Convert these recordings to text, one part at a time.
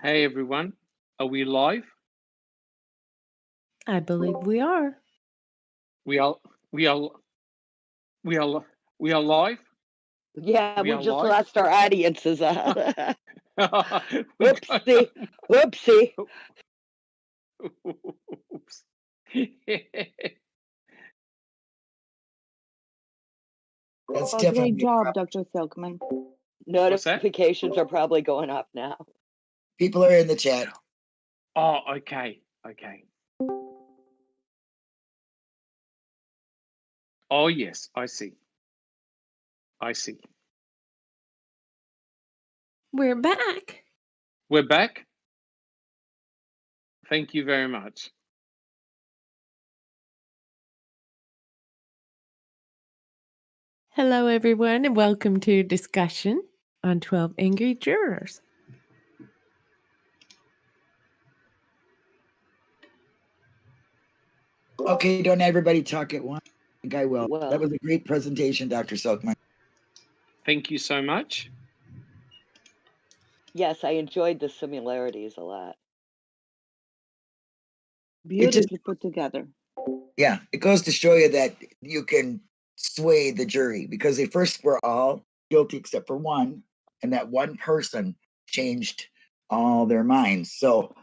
Hey everyone, are we live? I believe we are. We are, we are, we are, we are live. Yeah, We we are just live. lost our audiences. We got Whoopsie. Whoopsie. Oops. That's Oh, definitely great job, Dr. Silkman. What's that? Notifications are probably going up now. people are in the chat. Oh, okay. Oh yes, I see. We're back. We're back. Thank you very much. Hello, everyone, and welcome to discussion on 12 Angry Jurors. Okay, don't everybody talk at once. I think I will. Well. That was a great presentation, Dr. Silkman. Thank you so much. Yes, I enjoyed the similarities a lot. Beautifully put together. Yeah, it goes to show you that you can sway the jury because they first were all guilty except for one, and that one person changed all their minds. So,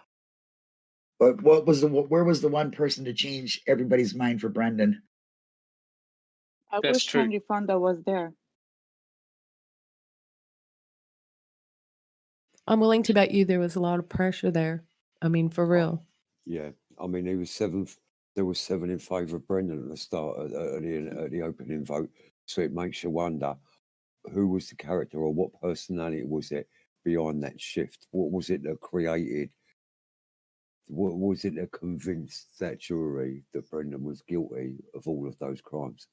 but where was the one person to change everybody's mind for Brendan? I That's wish true. Henry Fonda was there. I'm willing to bet you there was a lot of pressure there. I mean, for real. Yeah, I mean, there was seven in favour of Brendan at the start at the opening vote. So it makes you wonder who was the character or what personality was it behind that shift? What was it that created? What was it that convinced that jury that Brendan was guilty of all of those crimes?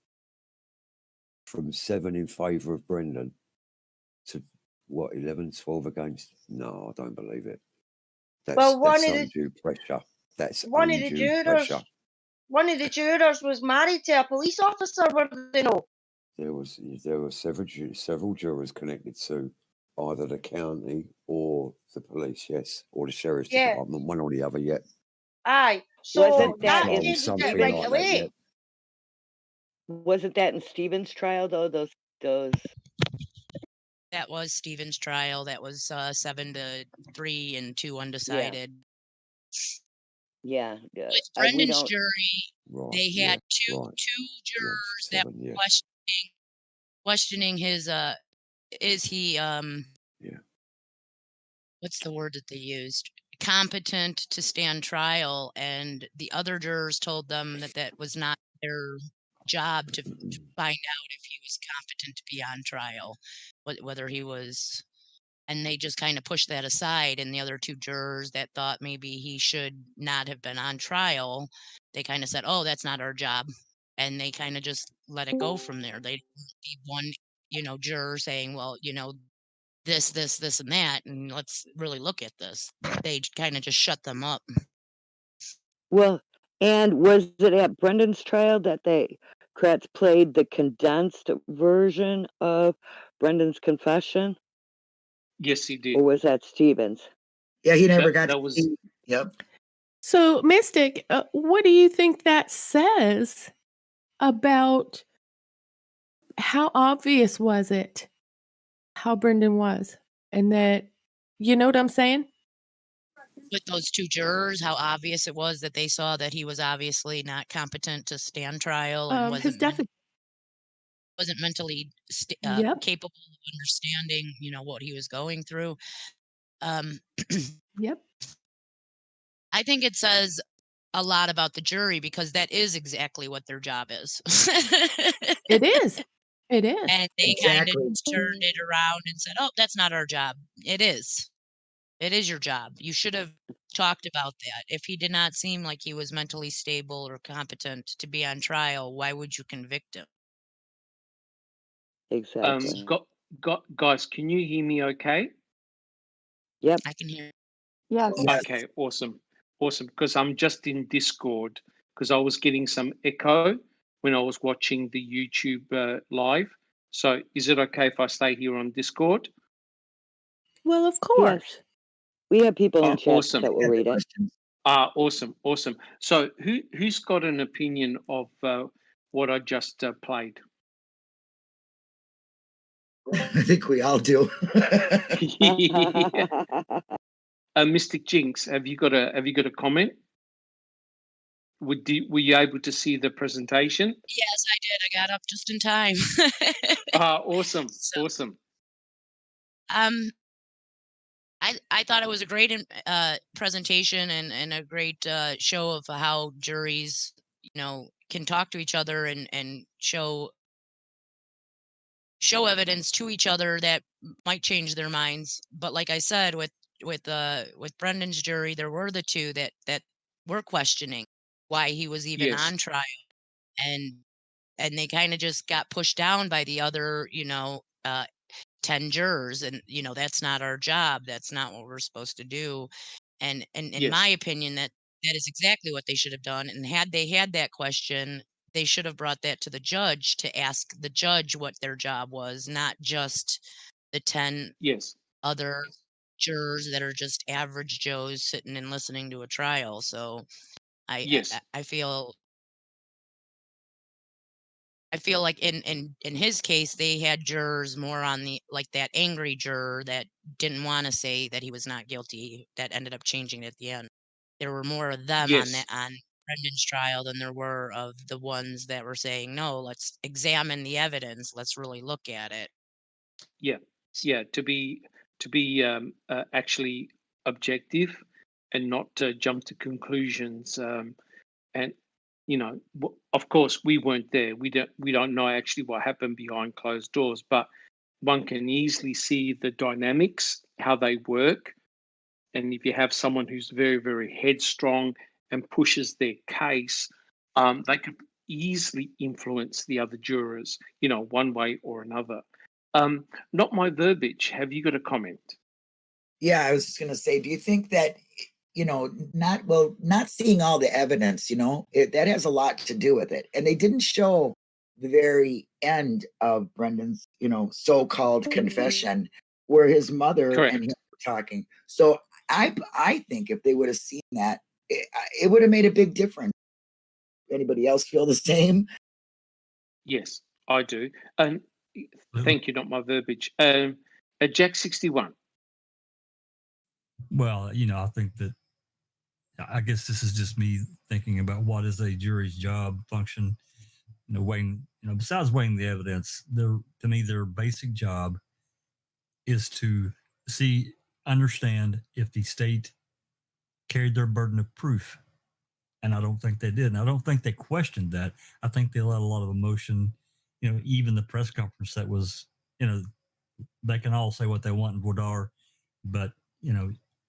From 7 in favour of Brendan to what, 11, 12 against? No, I don't believe it. That's undue pressure. That's undue pressure. One of the jurors was married to a police officer. What do they know? There were several jurors connected to either the county or the police, yes, or the sheriff's department, one or the other. Yet, Aye. So Wasn't that that changed something it right like away. that? Yet. Wasn't that in Stephen's trial though? Those. That was Stephen's trial. That was 7-3 and 2 undecided. Yeah. With Brendan's jury, they had two jurors that seven, were questioning his is he what's the word that they used? Competent to stand trial, and the other jurors told them that was not their job to find out if he was competent to be on trial, whether he was, and they just kind of pushed that aside. And the other two jurors that thought maybe he should not have been on trial, they kind of said, oh, that's not our job, and they kind of just let it go from there. They didn't be one juror saying, well, this and that, and let's really look at this. They kind of just shut them up. Well, and was it at Brendan's trial that Kratz played the condensed version of Brendan's confession? Yes, he did. Or was that Stephen's? Yeah, he never got. That was. Yep. So, Mystic, what do you think that says about how obvious was it how Brendan was? And that, you know what I'm saying? With those two jurors, how obvious it was that they saw that he was obviously not competent to stand trial and wasn't mentally capable of understanding, what he was going through. Yep. I think it says a lot about the jury because that is exactly what their job is. It is. It is. And they kind of turned it around and said, oh, that's not our job. It is. It is your job. You should have talked about that. If he did not seem like he was mentally stable or competent to be on trial, why would you convict him? Exactly. Guys, can you hear me okay? Yep. I can hear. Yes. Okay, awesome. Because I'm just in Discord because I was getting some echo when I was watching the YouTube live. So is it okay if I stay here on Discord? Well, of course. We have people in chat Awesome. that will read it. Questions. Awesome. So who's got an opinion of what I just played? I think we all do. Mystic Jinx, have you got a comment? Were you able to see the presentation? Yes, I did. I got up just in time. Awesome. So, Awesome. I thought it was a great presentation and a great show of how juries, can talk to each other and show evidence to each other that might change their minds. But like I said, with Brendan's jury, there were the two that were questioning why he was even Yes. on trial, and they kind of just got pushed down by the other 10 jurors, and that's not our job, that's not what we're supposed to do. And in my Yes. opinion, that is exactly what they should have done. And had they had that question, they should have brought that to the judge to ask the judge what their job was, not just the 10 Yes. other jurors that are just average Joes sitting and listening to a trial. So Yes. I feel like in his case, they had jurors more on the, like, that angry juror that didn't want to say that he was not guilty, that ended up changing it at the end. There were more of them on Yes. Brendan's trial than there were of the ones that were saying, no, let's examine the evidence, let's really look at it. Yeah. To be actually objective and not jump to conclusions. And of course, we weren't there. We don't know actually what happened behind closed doors, but one can easily see the dynamics, how they work. And if you have someone who's very, very headstrong and pushes their case, they could easily influence the other jurors, one way or another. Not my verbiage. Have you got a comment? Yeah, I was just going to say, do you think that, not seeing all the evidence, that has a lot to do with it. And they didn't show the very end of Brendan's, so-called confession where his mother Correct. and him were talking. So I think if they would have seen that, it would have made a big difference. Anybody else feel the same? Yes, I do. And thank you, not my verbiage. Jack 61. Well, I think that, I guess this is just me thinking about what is a jury's job function. Weighing, besides weighing the evidence, to me, their basic job is to understand if the state carried their burden of proof. And I don't think they did. And I don't think they questioned that. I think they let a lot of emotion, even the press conference that was, they can all say what they want in Vodar, but,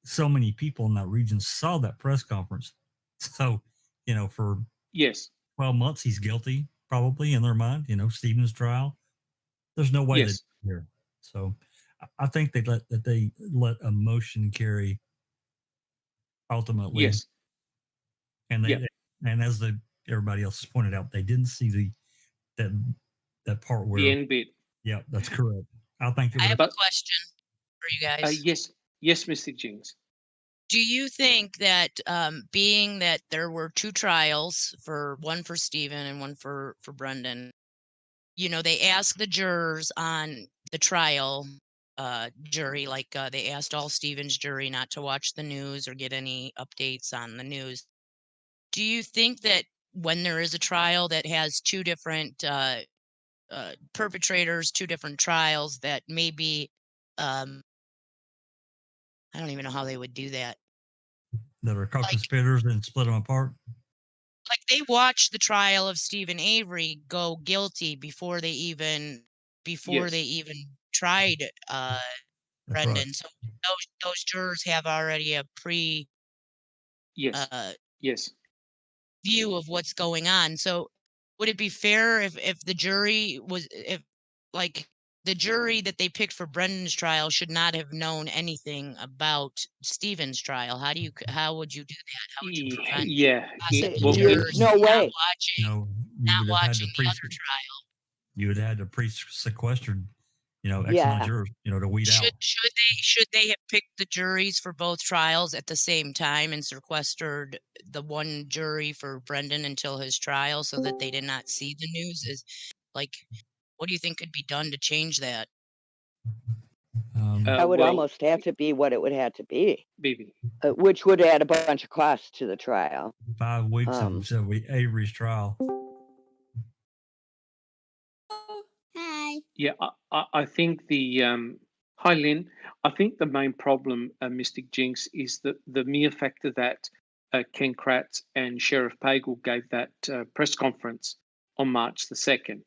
so many people in that region saw that press conference. So, for Yes. 12 months, he's guilty, probably in their mind, Stephen's trial. There's no way Yes. that here. So I think they let emotion carry ultimately. Yes. And and as everybody else has pointed out, they didn't see that part where The end bit. Yeah, that's correct. I think I have a question for you guys. Yes, Mr. Jinx. Do you think that, being that there were two trials, one for Stephen and one for Brendan, they asked the jurors on the trial jury, like they asked all Stephen's jury not to watch the news or get any updates on the news. Do you think that when there is a trial that has two different perpetrators, two different trials, that maybe I don't even know how they would do that. That are co-conspirators and split them apart? Like, they watched the trial of Stephen Avery go guilty before they even tried Brendan. Right. So those jurors have already a yes view of what's going on. So would it be fair if the jury was, the jury that they picked for Brendan's trial should not have known anything about Stephen's trial? How would you do that? How would you prevent jurors no way. not watching the other trial? You would have had to pre-sequestered X amount Yeah. of jurors, to weed out. Should they have picked the juries for both trials at the same time and sequestered the one jury for Brendan until his trial so that they did not see the news? What do you think could be done to change that? That would well, almost have to be what it would have to be, Bibi. which would add a bunch of costs to the trial. 5 weeks of Avery's trial. Hi. Yeah, I think hi Lynn. I think the main problem, Mystic Jinx, is the mere factor that Ken Kratz and Sheriff Pagel gave that press conference on March the 2nd.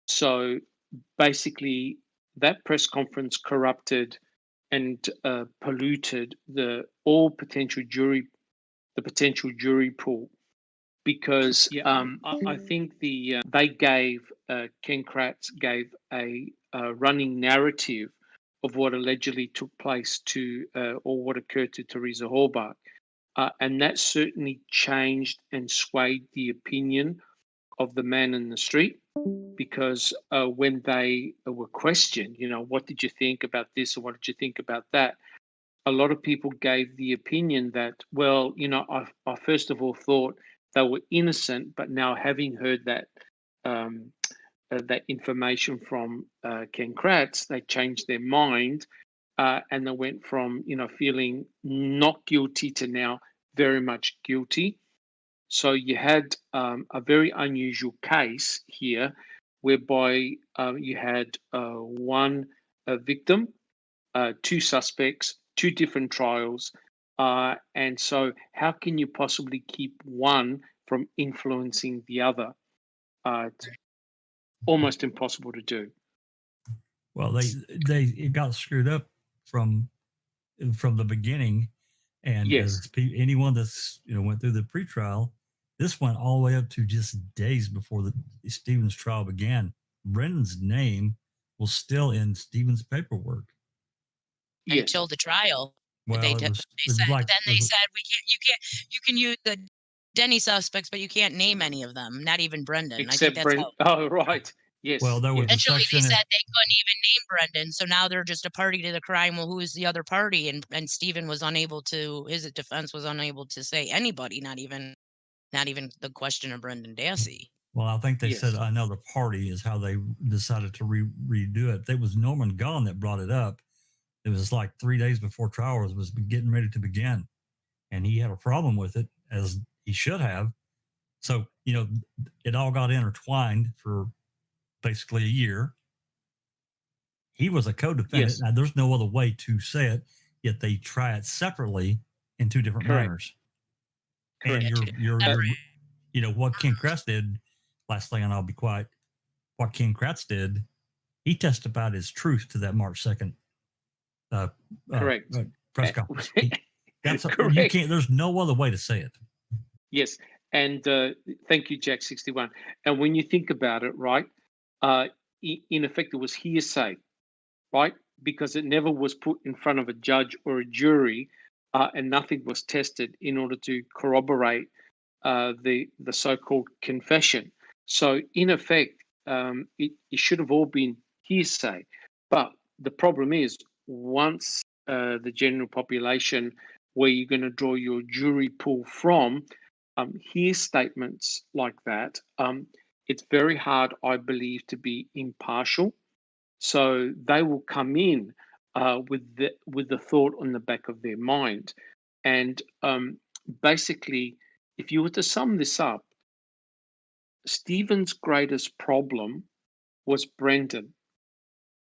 So basically, that press conference corrupted and polluted the potential jury pool, because I think they gave Ken Kratz gave a running narrative of what allegedly took place or what occurred to Teresa Halbach, and that certainly changed and swayed the opinion of the man in the street, because when they were questioned, what did you think about this or what did you think about that? A lot of people gave the opinion that, well, I first of all thought they were innocent, but now having heard that that information from Ken Kratz, they changed their mind, and they went from feeling not guilty to now very much guilty. So you had a very unusual case here, whereby you had one victim, 2 suspects, 2 different trials, and so how can you possibly keep one from influencing the other? It's almost impossible to do. Well, it got screwed up from the beginning, and Yes. as anyone that's went through the pretrial, this went all the way up to just days before the Stevens trial began. Brendan's name was still in Stevens' paperwork until the trial. Well, they it was said like you can use the Denny suspects, but you can't name any of them, not even Brendan. Except I think that's Brendan. Oh, right. Yes. Well, there was a Eventually, they section said they couldn't even name Brendan, so now they're just a party to the crime. Well, who is the other party? And Stephen was unable to. His defense was unable to say anybody, not even the question of Brendan Dassey. Well, I think they Yes. said another party is how they decided to redo it. It was Norman Gahn that brought it up. It was like 3 days before trial was getting ready to begin, and he had a problem with it, as he should have. So, it all got intertwined for basically a year. He was a co-defendant. Yes. Now, there's no other way to say it, yet they try it separately in 2 different Correct. manners. Correct. And you're what Ken Kratz did, last thing, and I'll be quiet. What Ken Kratz did, he testified his truth to that March 2nd Correct. press conference. Correct. You can't. There's no other way to say it. Yes, and thank you, Jack 61. And when you think about it, right, in effect, it was hearsay, right, because it never was put in front of a judge or a jury, and nothing was tested in order to corroborate the so-called confession. So, in effect, it should have all been hearsay. But the problem is, once the general population, where you're going to draw your jury pool from, hear statements like that, it's very hard, I believe, to be impartial. So they will come in with the thought on the back of their mind, and basically, if you were to sum this up, Stephen's greatest problem was Brendan,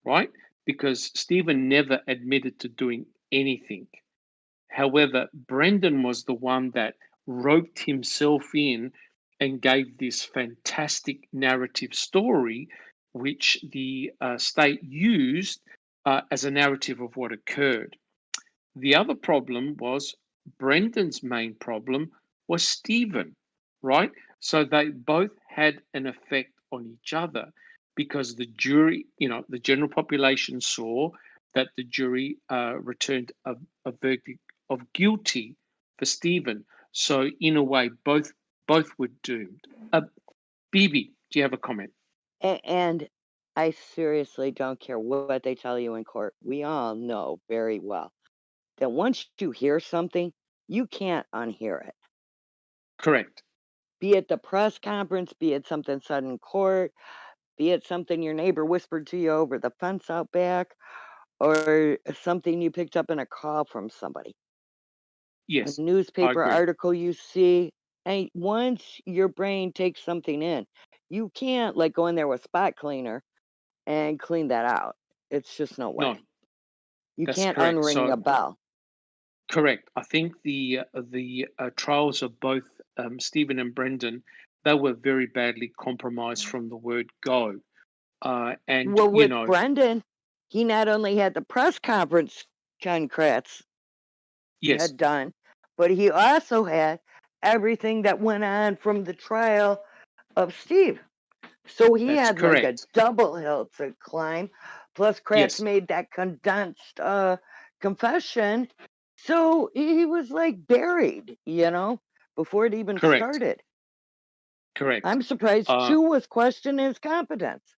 right? Because Stephen never admitted to doing anything. However, Brendan was the one that roped himself in and gave this fantastic narrative story, which the state used as a narrative of what occurred. The other problem was Brendan's main problem was Stephen, right? So they both had an effect on each other, because the jury, the general population saw that the jury returned a verdict of guilty for Stephen. So in a way, both were doomed. Bibi, do you have a comment? And I seriously don't care what they tell you in court. We all know very well that once you hear something, you can't unhear it. Correct. Be it the press conference, be it something said in court, be it something your neighbor whispered to you over the fence out back, or something you picked up in a call from somebody, a Yes, I newspaper agree. article you see. And once your brain takes something in, you can't like go in there with spot cleaner and clean that out. It's just no No, way. You that's can't correct. unring So a bell. correct. I think the trials of both Stephen and Brendan, they were very badly compromised from the word go. And Well, you with know, Brendan, he not only had the press conference Ken Kratz yes, had done, but he also had everything that went on from the trial of Steve. So he that's had like a correct. double hill to climb. Plus, Kratz Yes, made that condensed confession. So he was like buried, before it even correct, started. correct. I'm surprised Uh, Chu was questioning his competence.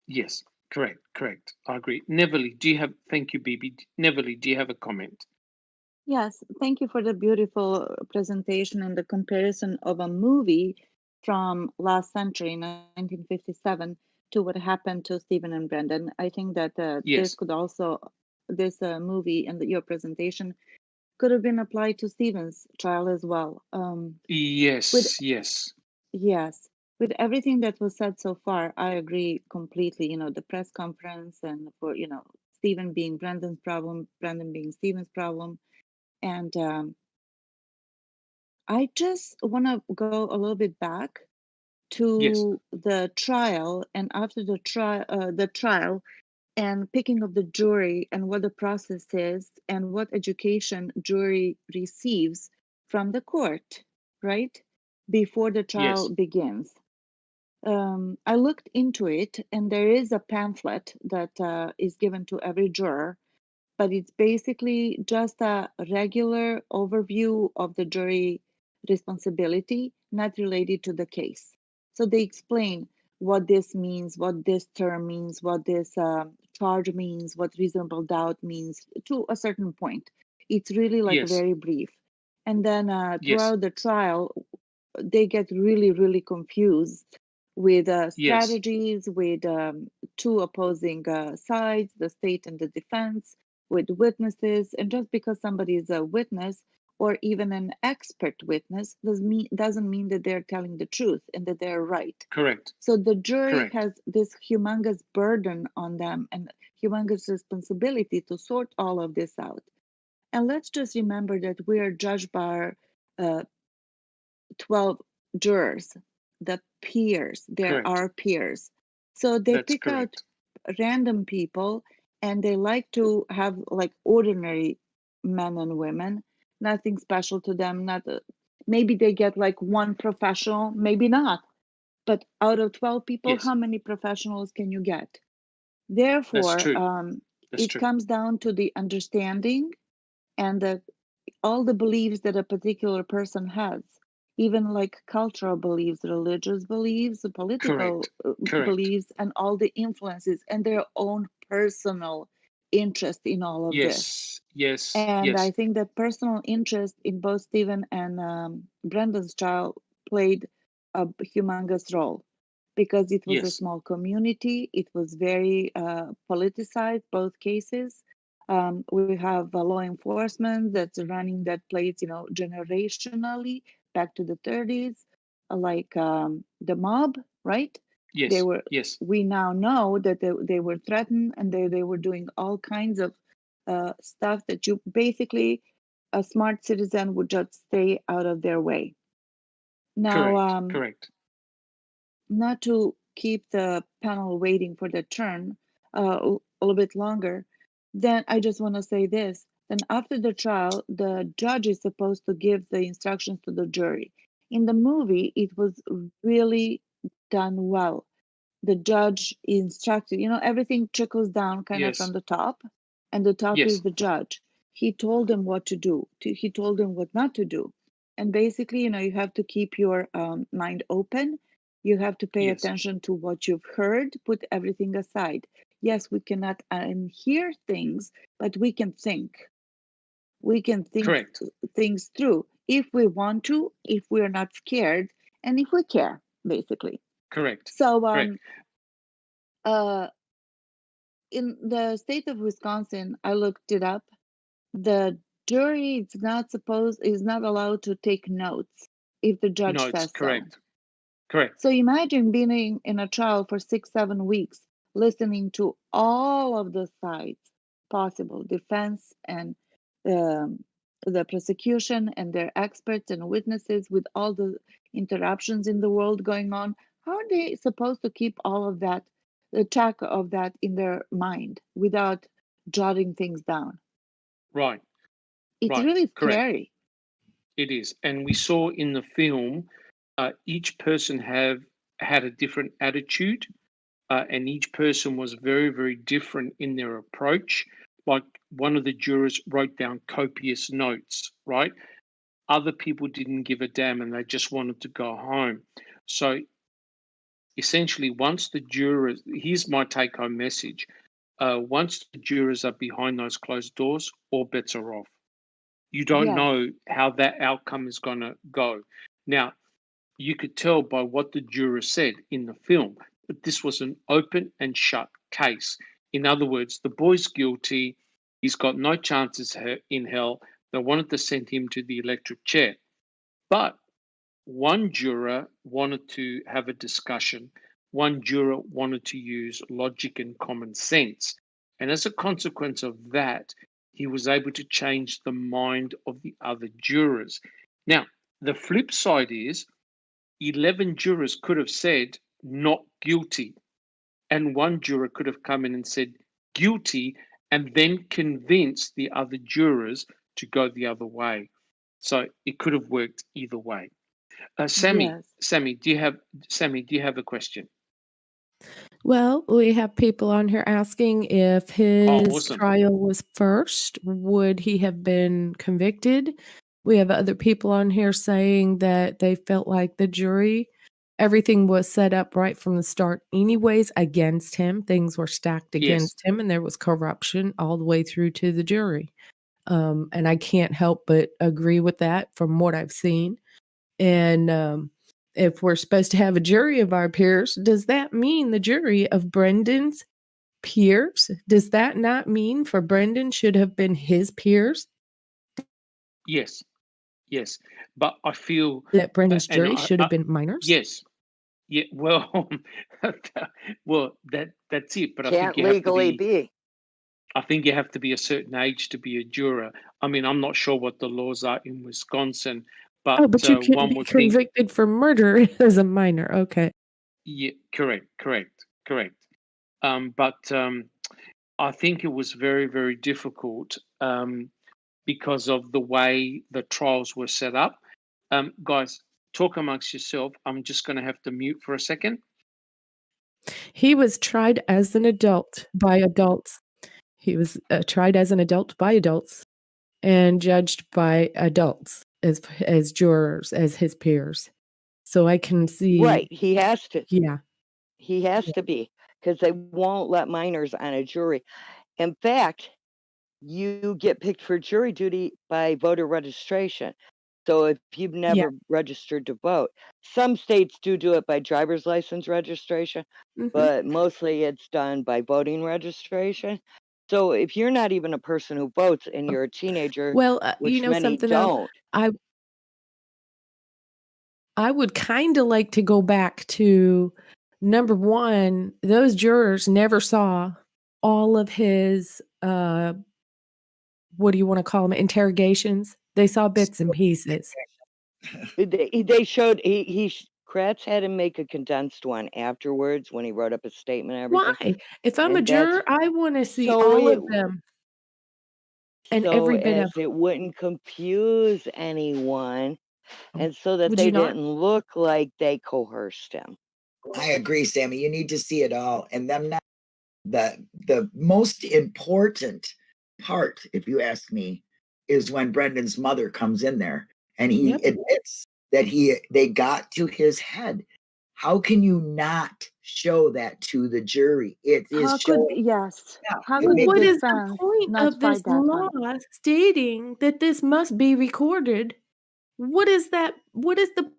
yes, correct, correct. I agree. Neverly, do you have? Thank you, BB. Neverly, do you have a comment? Yes, thank you for the beautiful presentation and the comparison of a movie from last century, 1957, to what happened to Stephen and Brendan. I think that Yes, this movie and your presentation could have been applied to Stephen's trial as well. With yes, yes, Yes, with everything that was said so far, I agree completely. The press conference and for, Stephen being Brendan's problem, Brendan being Stephen's problem. And I just want to go a little bit back yes, to the trial and after the trial and picking of the jury and what the process is and what education jury receives from the court, right? Before the trial yes. begins. I looked into it, and there is a pamphlet that is given to every juror, but it's basically just a regular overview of the jury responsibility, not related to the case. So they explain what this means, what this term means, what this charge means, what reasonable doubt means to a certain point. It's really like Yes, very brief. And then yes, throughout the trial, they get really, really confused with yes, strategies, with two opposing sides, the state and the defense, with witnesses. And just because somebody is a witness or even an expert witness doesn't mean that they're telling the truth and that they're right. correct, So the jury correct. has this humongous burden on them and humongous responsibility to sort all of this out. And let's just remember that we are judged by our uh, 12 jurors, the peers, they're Correct. our peers. So they That's pick out correct. random people and they like to have like ordinary men and women, nothing special to them. Not maybe they get like one professional, maybe not. But out of 12 people, Yes, how many professionals can you get? that's Therefore, true. That's it true. comes down to the understanding and all the beliefs that a particular person has, even like cultural beliefs, religious beliefs, political Correct. Correct. beliefs, and all the influences, and their own personal interest in all of this. Yes, yes, And I yes, think that personal interest in both Stephen and Brendan's child played a humongous role because it was a yes, small community. It was very politicized, both cases. We have law enforcement that's running that place, generationally back to the 30s, like the mob, right? They yes, were. yes, We now know that they were threatened and they were doing all kinds of stuff that you basically a smart citizen would just stay out of their way. Now, correct, correct. not to keep the panel waiting for their turn a little bit longer, then I just want to say this. Then after the trial, the judge is supposed to give the instructions to the jury. In the movie, it was really done well. The judge instructed, everything trickles down kind of Yes, from the top, and the top is yes, the judge. He told them what to do, he told them what not to do. And basically, you have to keep your mind open You have to pay Yes. attention to what you've heard, put everything aside. Yes, we cannot hear things, but we can think. We can think Correct. things through if we want to, if we're not scared, and if we care, basically. Correct. So, Correct. in the state of Wisconsin, I looked it up. The jury is not allowed to take notes if the judge Notes. says so. Correct. Correct. So imagine being in a trial for 6-7 weeks, listening to all of the sides possible, defense and the prosecution and their experts and witnesses, with all the interruptions in the world going on. How are they supposed to keep all of that, the track of that in their mind without jotting things down? Right. It's Right. really Correct. scary. It is. And we saw in the film, each person had a different attitude, and each person was very, very different in their approach. Like one of the jurors wrote down copious notes, right? Other people didn't give a damn and they just wanted to go home. So essentially, once the jurors, here's my take home message. Once the jurors are behind those closed doors, all bets are off. You don't Yes. know how that outcome is going to go. Now, you could tell by what the juror said in the film that this was an open and shut case. In other words, the boy's guilty. He's got no chances in hell. They wanted to send him to the electric chair. But one juror wanted to have a discussion. One juror wanted to use logic and common sense. And as a consequence of that, he was able to change the mind of the other jurors. Now, the flip side is 11 jurors could have said not guilty, and one juror could have come in and said guilty and then convinced the other jurors to go the other way. So it could have worked either way. Sammy, Yes. Sammy, do you have a question? Well, we have people on here asking if his awesome. trial was first, would he have been convicted? We have other people on here saying that they felt like the jury, everything was set up right from the start anyways against him. Things were stacked Yes. against him, and there was corruption all the way through to the jury. And I can't help but agree with that from what I've seen. And if we're supposed to have a jury of our peers, does that mean the jury of Brendan's peers? Does that not mean for Brendan should have been his peers? Yes. Yes. But I feel That Brendan's and jury should have been minors? yes. Yeah, well, well, that's it. But I think Can't you have to legally be. be. I think you have to be a certain age to be a juror. I mean, I'm not sure what the laws are in Wisconsin, but Oh, but you can't one be would think. convicted for murder as a minor. Okay. Yeah, correct. But I think it was very, very difficult because of the way the trials were set up. Guys, talk amongst yourself. I'm just going to have to mute for a second. He was tried as an adult by adults. He was tried as an adult by adults and judged by adults as jurors, as his peers. So I can see. Right. He has to. Yeah. He has to be, because they won't let minors on a jury. In fact, you get picked for jury duty by voter registration. So if you've never registered to vote, some states do it by driver's license registration, but mostly it's done by voting registration. So if you're not even a person who votes and you're a teenager, Well, which many something don't. else, I would kind of like to go back to number one, those jurors never saw all of his, what do you want to call them, interrogations. They saw bits and pieces. They showed Kratz had him make a condensed one afterwards when he wrote up his statement and everything. Why? If I'm a And juror, I want to see so all it of them and so every bit as of. it wouldn't confuse anyone, and so that Would they you not? didn't look like they coerced him. I agree, Sammy. You need to see it all, and them not the most important part, if you ask me, is when Brendan's mother comes in there and he admits that they got to his head. How can you not show that to the jury? It is How could, showing. yes, Yeah, how it could the What makes is the defense point not of this fight that law one? stating that this must be recorded? What is that? What is the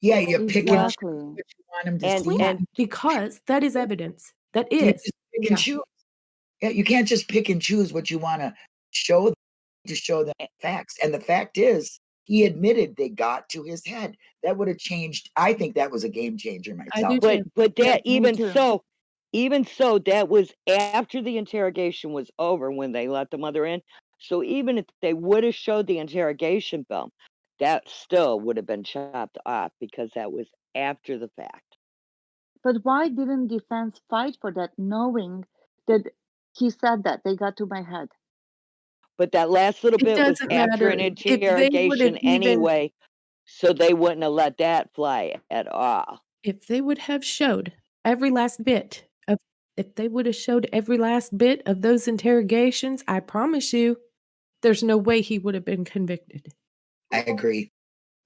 yeah, you pick and choose Exactly. what you want them to And see. and because that is evidence. That You is. just pick and choose. Yeah, you can't just pick and choose what you want to show them, to show them facts. And the fact is, he admitted they got to his head. That would have changed. I think that was a game changer I do myself. but too. but Yeah, that me too. even so that was after the interrogation was over when they let the mother in. So even if they would have showed the interrogation film, that still would have been chopped off because that was after the fact. But why didn't defense fight for that, knowing that he said that they got to my head? But that last little it bit was doesn't after an matter if they would have interrogation even anyway, so they wouldn't have let that fly at all. if they would have showed every last bit of if they would have showed every last bit of those interrogations, I promise you, there's no way he would have been convicted. I agree.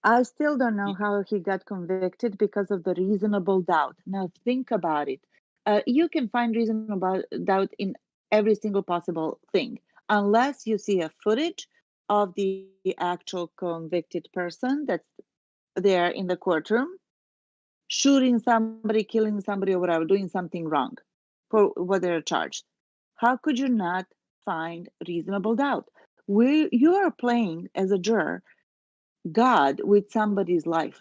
I still don't know how he got convicted because of the reasonable doubt. Now, think about it. You can find reasonable doubt in every single possible thing, unless you see a footage of the actual convicted person that's there in the courtroom, shooting somebody, killing somebody, or whatever, doing something wrong for what they're charged. How could you not find reasonable doubt? You are playing as a juror God with somebody's life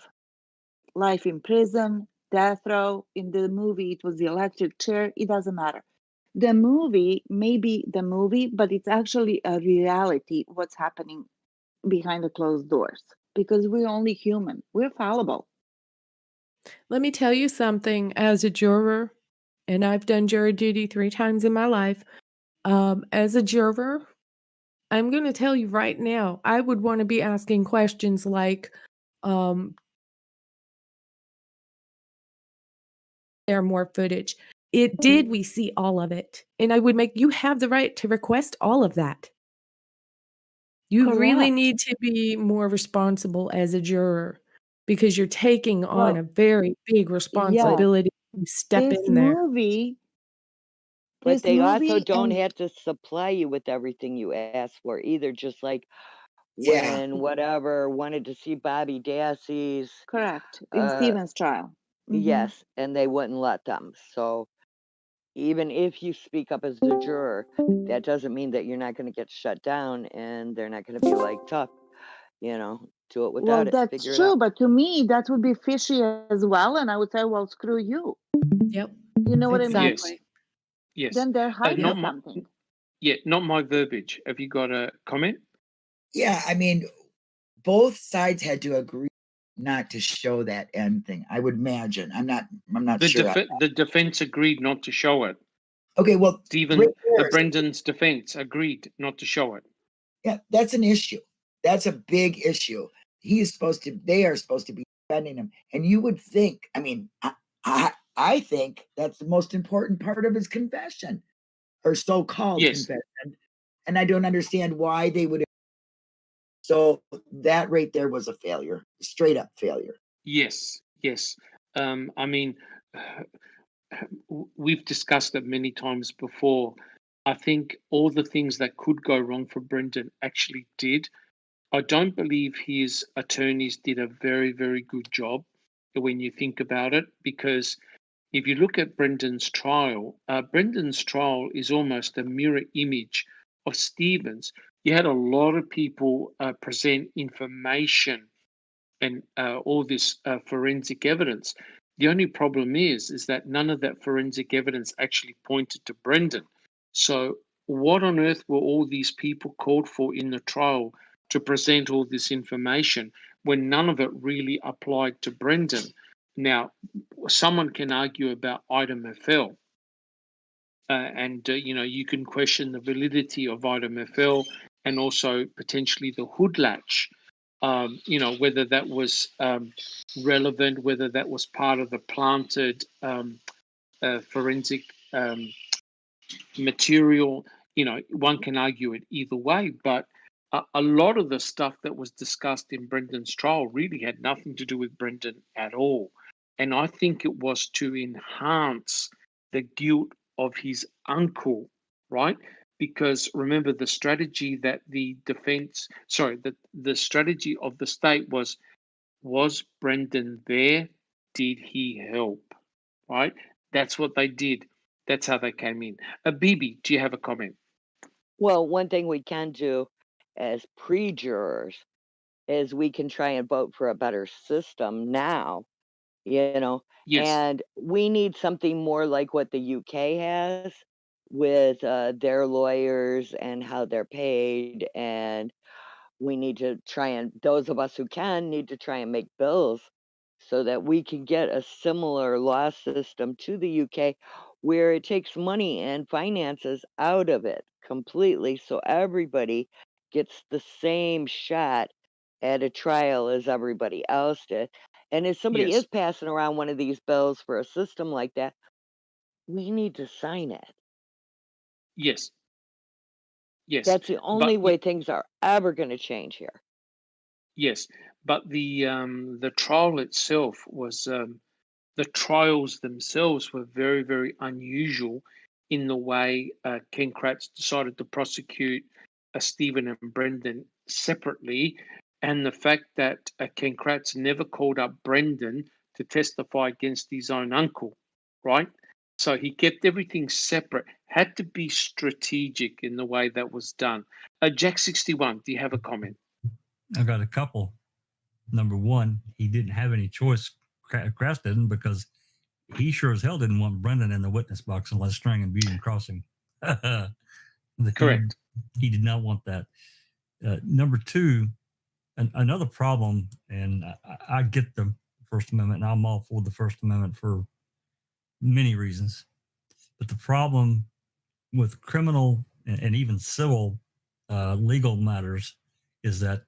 in prison, death row. In the movie, it was the electric chair. It doesn't matter. The movie may be the movie, but it's actually a reality what's happening behind the closed doors because we're only human. We're fallible. Let me tell you something as a juror, and I've done jury duty 3 times in my life. As a juror, I'm going to tell you right now, I would want to be asking questions like, there more footage. Did we see all of it? And I would make you have the right to request all of that. You really Correct. need to be more responsible as a juror because you're taking on a Well, very big yes, responsibility to step this in there. movie, But this they also movie, don't and have to supply you with everything you ask for either. Just like Yeah. when whatever wanted to see Bobby Dassey's, correct in uh, Stephen's trial. yes, and they wouldn't let them. So even if you speak up as a juror, that doesn't mean that you're not going to get shut down and they're not going to be like tough, do it Well, without it, that's figure it true, out. but to me, that would be fishy as well. And I would say, well, screw you. Yep. You know what I mean? Yes, Exactly. yes. Then they're hiding Not Yep. my, something. not my verbiage. Have you got a comment? Yeah, I mean, both sides had to agree not to show that end thing. I would imagine. I'm not sure. The defense agreed not to show it. Okay, well, Even right there, Brendan's defense agreed not to show it. yeah, that's an issue. That's a big issue. They are supposed to be defending him. And you would think, I mean, I think that's the most important part of his confession, or so-called Yes, confession. And I don't understand why they would. So that right there was a failure, straight up failure. yes, yes. I mean, we've discussed it many times before. I think all the things that could go wrong for Brendan actually did. I don't believe his attorneys did a very, very good job when you think about it, because if you look at Brendan's trial is almost a mirror image of Stephen's. You had a lot of people present information and all this forensic evidence. The only problem is that none of that forensic evidence actually pointed to Brendan. So what on earth were all these people called for in the trial to present all this information when none of it really applied to Brendan? Now, someone can argue about item FL, and you can question the validity of item FL and also potentially the hood latch. Whether that was relevant, whether that was part of the planted forensic material. One can argue it either way, but a lot of the stuff that was discussed in Brendan's trial really had nothing to do with Brendan at all. And I think it was to enhance the guilt of his uncle, right? Because remember, the strategy that the the strategy of the state was Brendan there? Did he help? Right? That's what they did. That's how they came in. Bibi, do you have a comment? Well, one thing we can do as pre-jurors is we can try and vote for a better system now, you know, Yes. and we need something more like what the UK has with their lawyers and how they're paid. And we need to try and, those of us who can, need to try and make bills so that we can get a similar law system to the UK where it takes money and finances out of it completely so everybody gets the same shot at a trial as everybody else did. And if somebody is Yes. passing around one of these bills for a system like that, we need to sign it. Yes. Yes. That's the only But way things are ever going to change here. yes, but the trial itself was the trials themselves were very, very unusual in the way Ken Kratz decided to prosecute Stephen and Brendan separately, and the fact that Ken Kratz never called up Brendan to testify against his own uncle, right? So he kept everything separate, had to be strategic in the way that was done. Jack 61, do you have a comment? I got a couple. Number one, he didn't have any choice. Kratz didn't, because he sure as hell didn't want Brendan in the witness box unless Strang and Beauty and Crossing. Correct. He did not want that. Number two, another problem, and I get the First Amendment, and I'm all for the First Amendment for many reasons. But the problem with criminal and even civil legal matters is that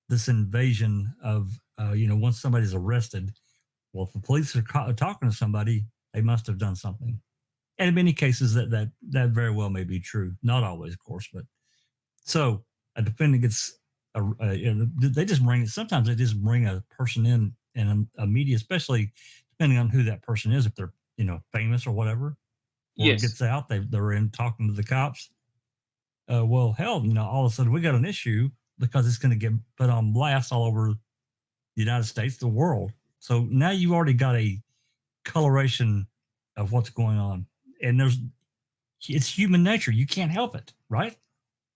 this invasion of, once somebody's arrested, well, if the police are talking to somebody, they must have done something. And in many cases, that very well may be true. Not always, of course, but so a defendant gets, they just sometimes they just bring a person in and a media, especially depending on who that person is, if they're, famous or whatever, or Yes. it gets out, they're in talking to the cops. Well, hell, all of a sudden we got an issue because it's going to get put on blast all over the United States, the world. So now you've already got a coloration of what's going on, and it's human nature. You can't help it, right?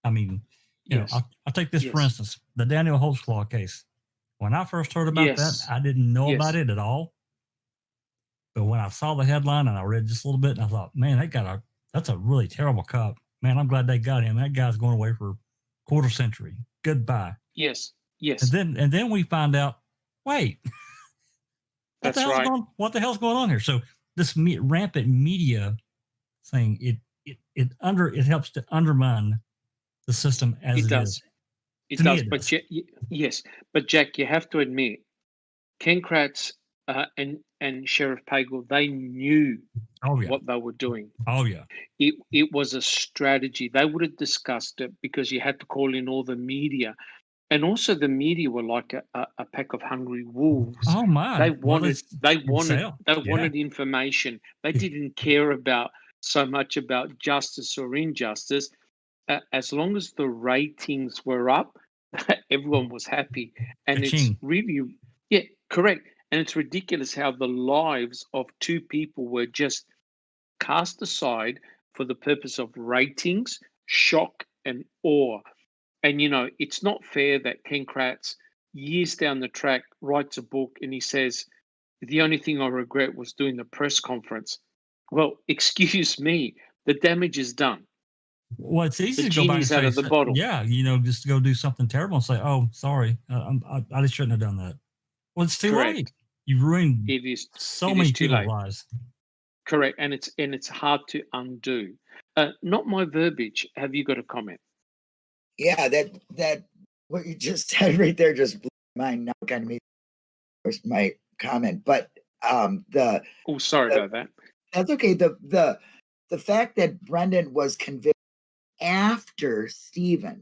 I mean, Yes. I'll take this for instance, the Daniel Holtzclaw case. When I first heard about that, I didn't know about it at all. But when I saw the headline and I read just a little bit, and I thought, man, that's a really terrible cop. Man, I'm glad they got him. That guy's going away for a quarter century. Goodbye. Yes. Yes. And then we find out, wait, what the hell's going on here? So this rampant media thing, it helps to undermine the system as it is. It does. But yes, but Jack, you have to admit, Ken Kratz and Sheriff Pagel, they knew what they were doing. Oh yeah. It was a strategy. They would have discussed it because you had to call in all the media. And also the media were like a pack of hungry wolves. Oh my! They wanted information. They didn't care so much about justice or injustice. As long as the ratings were up, everyone was happy. And it's really, correct. And it's ridiculous how the lives of two people were just cast aside for the purpose of ratings, shock, and awe. And, it's not fair that Ken Kratz, years down the track, writes a book and he says, the only thing I regret was doing the press conference. Well, excuse me, the damage is done. Well, it's easy to go back and say, out of the bottle. Yeah, just to go do something terrible and say, oh, sorry, I just shouldn't have done that. Well, it's too late. You've ruined many people's lives. Correct. And it's hard to undo. Not my verbiage. Have you got a comment? Yeah, that what you just said right there just blew my mind. Now kind of made my comment, but sorry about that. That's okay. The fact that Brendan was convicted after Stephen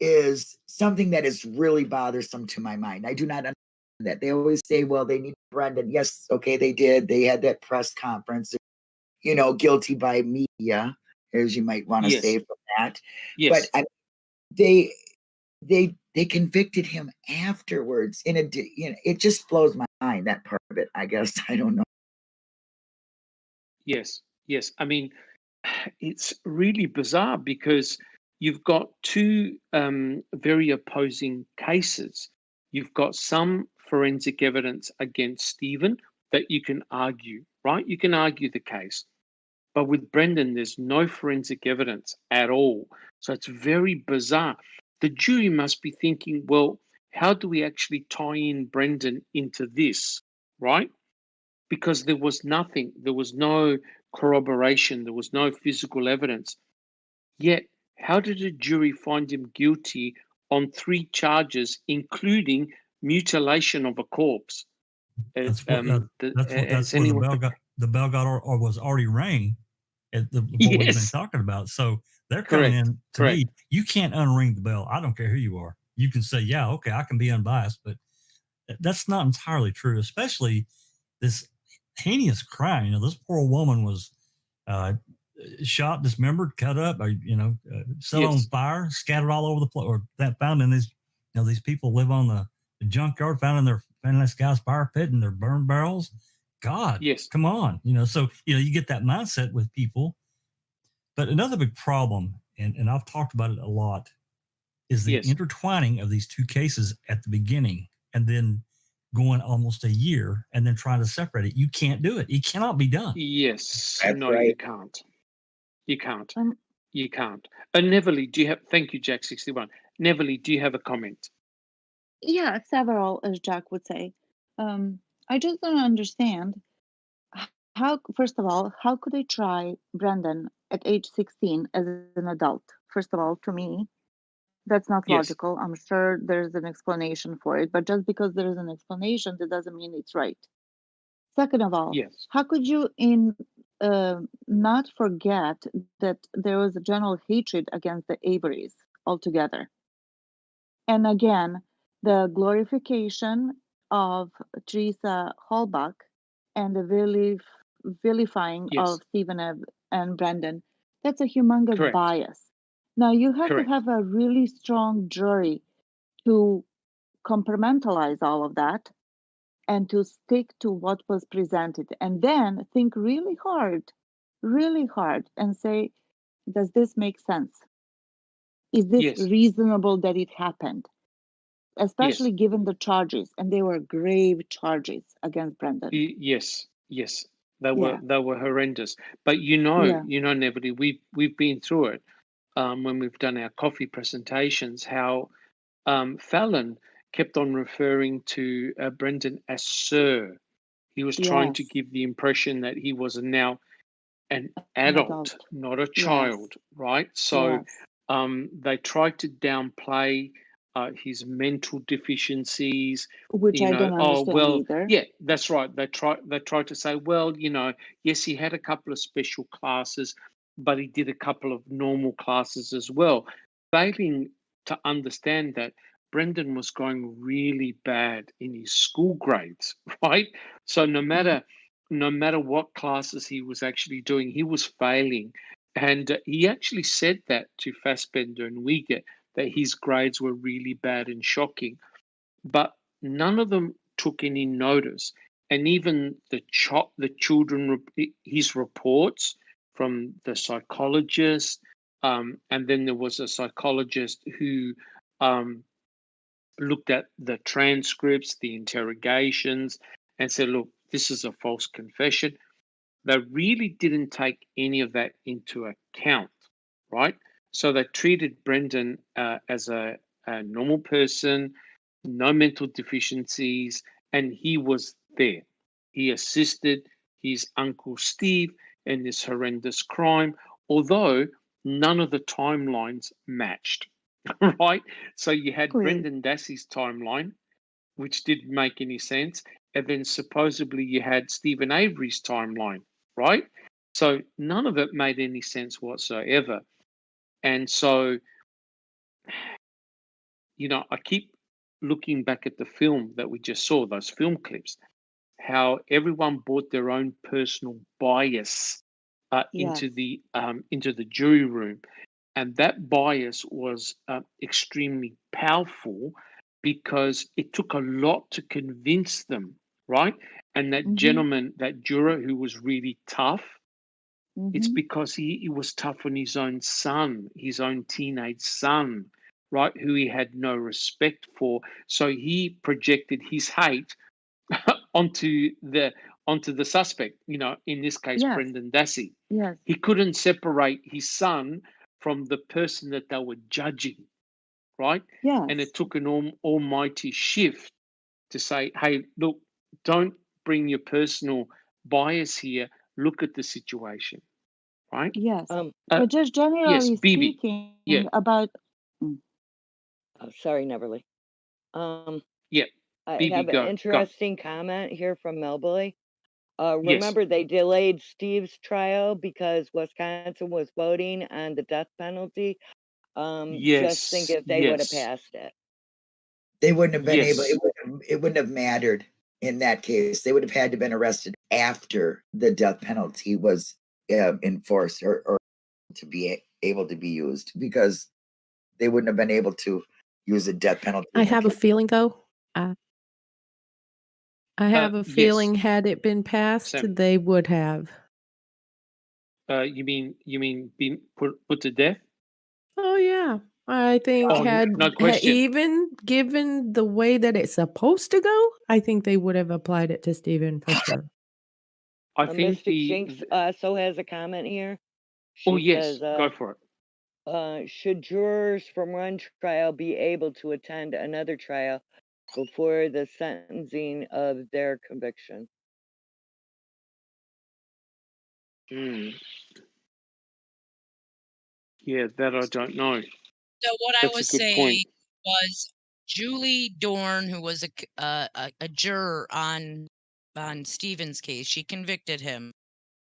is something that is really bothersome to my mind. I do not understand that. They always say, well, they need Brendan. Yes, okay, they did. They had that press conference, guilty by media, as you might want to Yes. say from that. Yes. But they convicted him afterwards. It just blows my mind, that part of it, I guess. I don't know. Yes. Yes. I mean, it's really bizarre because you've got two very opposing cases. You've got some forensic evidence against Stephen that you can argue, right? You can argue the case. But with Brendan, there's no forensic evidence at all. So it's very bizarre. The jury must be thinking, well, how do we actually tie in Brendan into this, right? Because there was nothing, there was no corroboration, there was no physical evidence. Yet, how did a jury find him guilty on 3 charges, including mutilation of a corpse? That's what Has where anyone? the bell got or was already rang at what we've been Yes, talking about. So they're coming in to correct. me. You can't unring the bell. I don't care who you are. You can say, yeah, okay, I can be unbiased, but that's not entirely true. Especially this heinous crime. This poor woman was shot, dismembered, cut up, set on Yes, fire, scattered all over the place, or that found in these. These people live on the junkyard, found in this guy's fire pit and their burn barrels. God, yes, come on, So you get that mindset with people. But another big problem, and I've talked about it a lot, is the yes, intertwining of these two cases at the beginning, and then going almost a year, and then trying to separate it. You can't do it. It cannot be done. yes. That's No, right. you can't. You can't. You can't. Neville, do you have? Thank you, Jack61. Neville, do you have a comment? Yeah, several, as Jack would say. I just don't understand how, first of all, how could they try Brendan at age 16 as an adult? First of all, to me, that's not Yes, logical. I'm sure there's an explanation for it, but just because there is an explanation, that doesn't mean it's right. Second of all, yes, how could you not forget that there was a general hatred against the Averys altogether? And again, the glorification of Teresa Hallbach and the vilifying yes. of Stephen and Brendan, that's a humongous Correct, bias. Now, you have to correct. have a really strong jury to compartmentalize all of that and to stick to what was presented, and then think really hard, and say, does this make sense? Is this Yes, reasonable that it happened? yes, Especially given the charges, and they were grave charges against Brendan. yes, yes. They Yeah, were horrendous. But yeah, Neville, we've been through it when we've done our coffee presentations. How Fallon kept on referring to Brendan as Sir. He was trying to yes, give the impression that he was now an an adult, adult. not a Yes, child, right? So yes, they tried to downplay his mental deficiencies. which I don't Oh understand well, either. yeah, that's right. They tried to say, well, yes, he had a couple of special classes, but he did a couple of normal classes as well, failing to understand that Brendan was going really bad in his school grades, right? So no matter what classes he was actually doing, he was failing. And he actually said that to Fassbender and Wiegert, that his grades were really bad and shocking. But none of them took any notice. And even the children, his reports from the psychologist, and then there was a psychologist who looked at the transcripts, the interrogations, and said, look, this is a false confession. They really didn't take any of that into account, right? So they treated Brendan as a normal person, no mental deficiencies, and he was there. He assisted his uncle Steve in this horrendous crime, although none of the timelines matched, right? So you had Agree. Brendan Dassey's timeline, which didn't make any sense. And then supposedly you had Stephen Avery's timeline, right? So none of it made any sense whatsoever. And so, I keep looking back at the film that we just saw, those film clips, how everyone brought their own personal bias Yes. into the jury room, and that bias was extremely powerful because it took a lot to convince them, right? And that gentleman, that juror who was really tough, it's because he was tough on his own son, his own teenage son, right? Who he had no respect for. So he projected his hate onto the suspect, in this case, Yes. Brendan Dassey. Yes. He couldn't separate his son from the person that they were judging, right? Yes. And it took an almighty shift to say, hey, look, don't bring your personal bias here. Look at the situation, right? Yes. Um, But just Yes, generally Bibi. speaking Yeah, about mm, oh, sorry, Neverly. yeah. I Bibi, have an go. interesting comment here from Melboy. Yes, Remember, they delayed Steve's trial because Wisconsin was voting on the death penalty. Just think yes, if they would have yes, passed it. They wouldn't have been able. yes. It wouldn't have mattered in that case. They would have had to been arrested after the death penalty was enforced or to be able to be used, because they wouldn't have been able to use the death penalty. I have a feeling, though. I have a Yes, feeling had it been passed, Sam. they would have. You mean being put to death? Oh, yeah. I think Oh, no had question. even given the way that it's supposed to go, I think they would have applied it to Stephen for sure. I think Mystic Jinx also has a comment here. Oh, She yes, says, go for it. should jurors from one trial be able to attend another trial before the sentencing of their conviction? Yeah, that I don't know. So what I That's a was good saying point. was Julie Dorn, who was a juror on Stephen's case, she convicted him,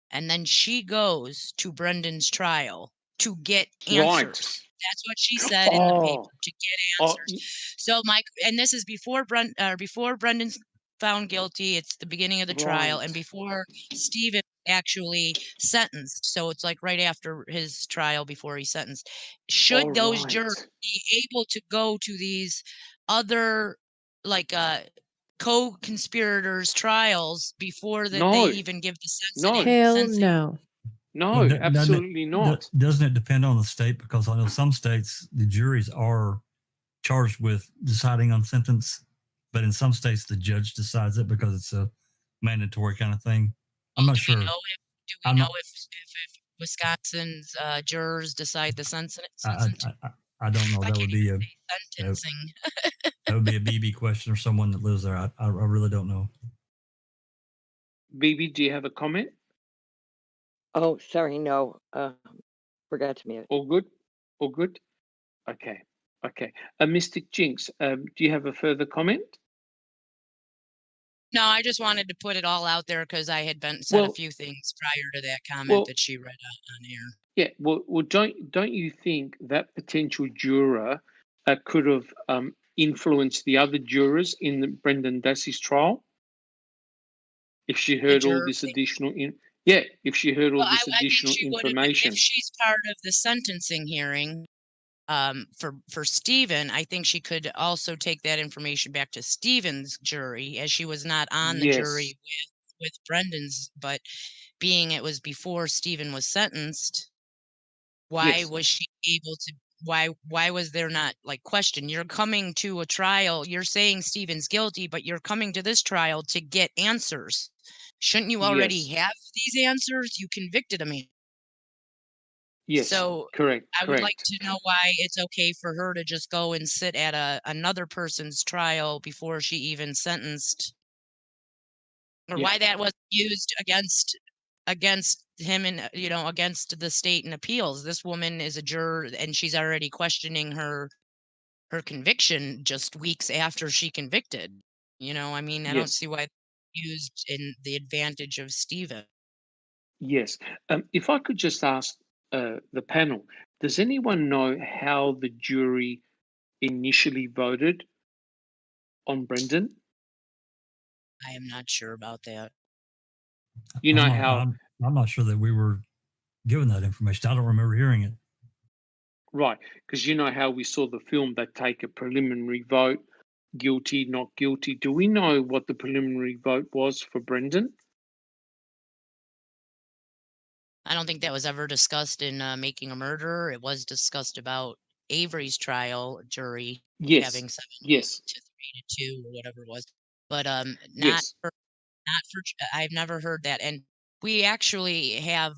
and then she goes to Brendan's trial to get Right. answers. That's what she said in the paper, to get Oh, answers. So and this is before Brendan's found guilty. It's the beginning of the trial, and right. before Stephen actually sentenced. So it's like right after his trial before he's sentenced. Should All those jurors right. be able to go to these other like co-conspirators trials before that they No, even give the no, Hell sentencing? no. no, absolutely not. Doesn't it depend on the state? Because I know some states, the juries are charged with deciding on sentence, but in some states, the judge decides it because it's a mandatory kind of thing. I'm not sure. Do we know if Wisconsin's jurors decide the sentence? I don't know. That would be sentencing. That would be a BB question or someone that lives there. I really don't know. Bibi, do you have a comment? Oh, sorry, no. Forgot to mute. All good? All good? Okay. Okay. Mystic Jinx, do you have a further comment? No, I just wanted to put it all out there because I had said a few things prior to that comment that she read on air. Yeah. Well, don't you think that potential juror could have influenced the other jurors in Brendan Dassey's trial if she heard all this additional if she heard all this additional information? If she's part of the sentencing hearing for Stephen, I think she could also take that information back to Stephen's jury, as she was not on the jury with Brendan's, but being it was before Stephen was sentenced, why was she able to? Why was there not like question? You're coming to a trial. You're saying Stephen's guilty, but you're coming to this trial to get answers. Shouldn't you already have these answers? You convicted a man. Yes. So correct. I would like to know why it's okay for her to just go and sit at another person's trial before she even sentenced, or why that was used against him and against the state and appeals. This woman is a juror and she's already questioning her conviction just weeks after she convicted. I mean, I don't see why used in the advantage of Stephen. Yes. If I could just ask the panel, does anyone know how the jury initially voted on Brendan? I am not sure about that. You know how I'm not sure that we were given that information. I don't remember hearing it. right, because you know how we saw the film, they take a preliminary vote, guilty, not guilty. Do we know what the preliminary vote was for Brendan? I don't think that was ever discussed in Making a Murderer. It was discussed about Avery's trial jury Yes, having 7 yes, to 3 to 2 or whatever it was, but not yes. for I've never heard that, and we actually have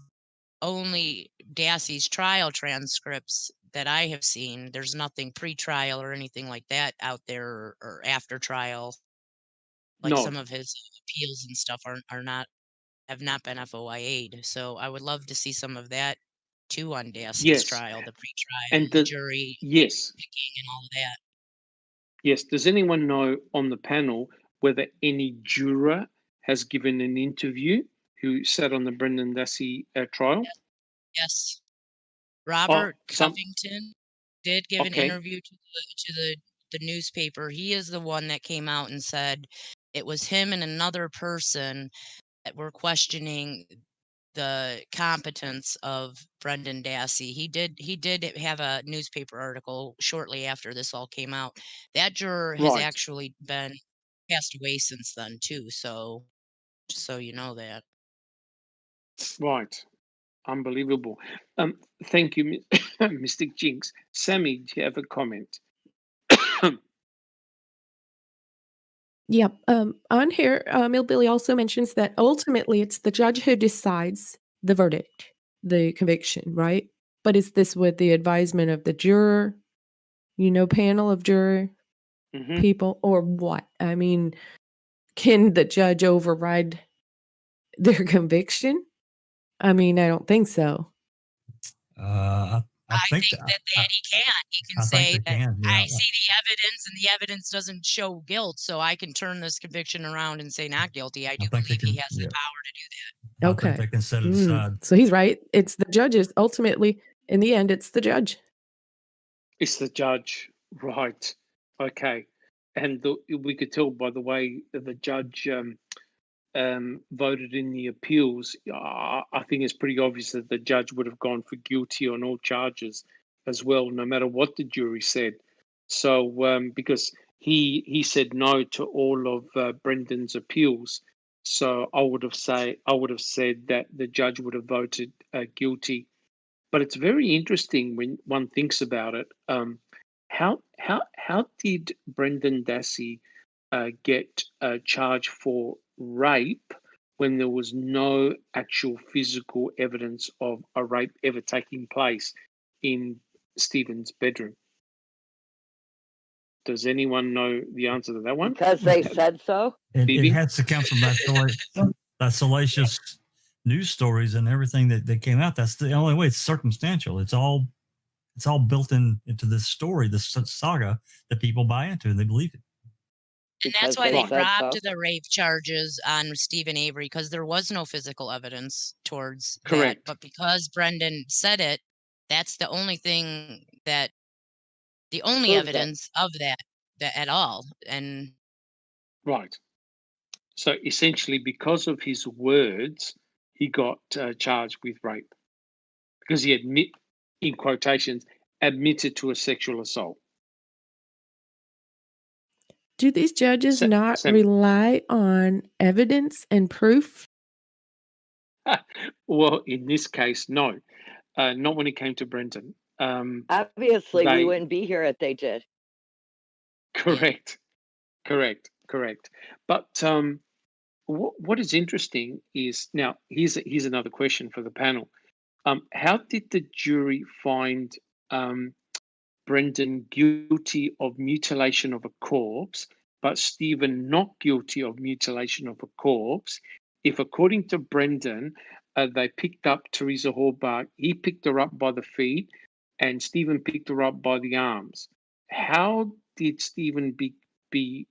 only Dassey's trial transcripts that I have seen. There's nothing pre-trial or anything like that out there or after trial. Like some No, of his appeals and stuff are not have not been FOIA'd. So I would love to see some of that too on Dassey's yes. trial, the pre-trial, And the jury yes, picking and all of that. yes. Does anyone know on the panel whether any juror has given an interview who sat on the Brendan Dassey trial? Yes. Oh, Robert some Covington did give an okay, interview to the newspaper. He is the one that came out and said it was him and another person that were questioning the competence of Brendan Dassey. He did have a newspaper article shortly after this all came out. That juror has right, actually been passed away since then too. So just so you know that. right. Unbelievable. Thank you, Mystic Jinx. Sammy, do you have a comment? Yep. On here, Millbilly also mentions that ultimately it's the judge who decides the verdict, the conviction, right? But is this with the advisement of the juror, panel of juror Mhm. people, or what? I mean, can the judge override their conviction? I mean, I don't think so. I think that he can. He can I think say they that can. Yeah. I see the evidence and the evidence doesn't show guilt, so I can turn this conviction around and say not guilty. I do think they believe he can. has the Yeah. power to do that. I think Okay. they can set it aside. So he's right. It's the judges. Ultimately, in the end, it's the judge. It's the judge, right? Okay, and we could tell by the way the judge voted in the appeals. I think it's pretty obvious that the judge would have gone for guilty on all charges as well, no matter what the jury said. So because he said no to all of Brendan's appeals, so I would have said that the judge would have voted guilty. But it's very interesting when one thinks about it. How did Brendan Dassey get charged for rape when there was no actual physical evidence of a rape ever taking place in Stephen's bedroom? Does anyone know the answer to that one? Because they said so. It has to come from that salacious news stories and everything that came out. That's the only way. It's circumstantial. It's all built into this story, this saga that people buy into and they believe it. And that's why they dropped the rape charges on Stephen Avery, because there was no physical evidence towards that. But because Brendan said it, that's the only thing the only evidence of that at all. And right. So essentially, because of his words, he got charged with rape because he in quotations, admitted to a sexual assault. Do these judges not rely on evidence and proof? Well, in this case, no. Not when it came to Brendan. Obviously, we wouldn't be here if they did. Correct. But what is interesting is, now, here's another question for the panel. How did the jury find Brendan guilty of mutilation of a corpse, but Stephen not guilty of mutilation of a corpse, if according to Brendan, they picked up Teresa Hallbach, he picked her up by the feet, and Stephen picked her up by the arms? How did Stephen be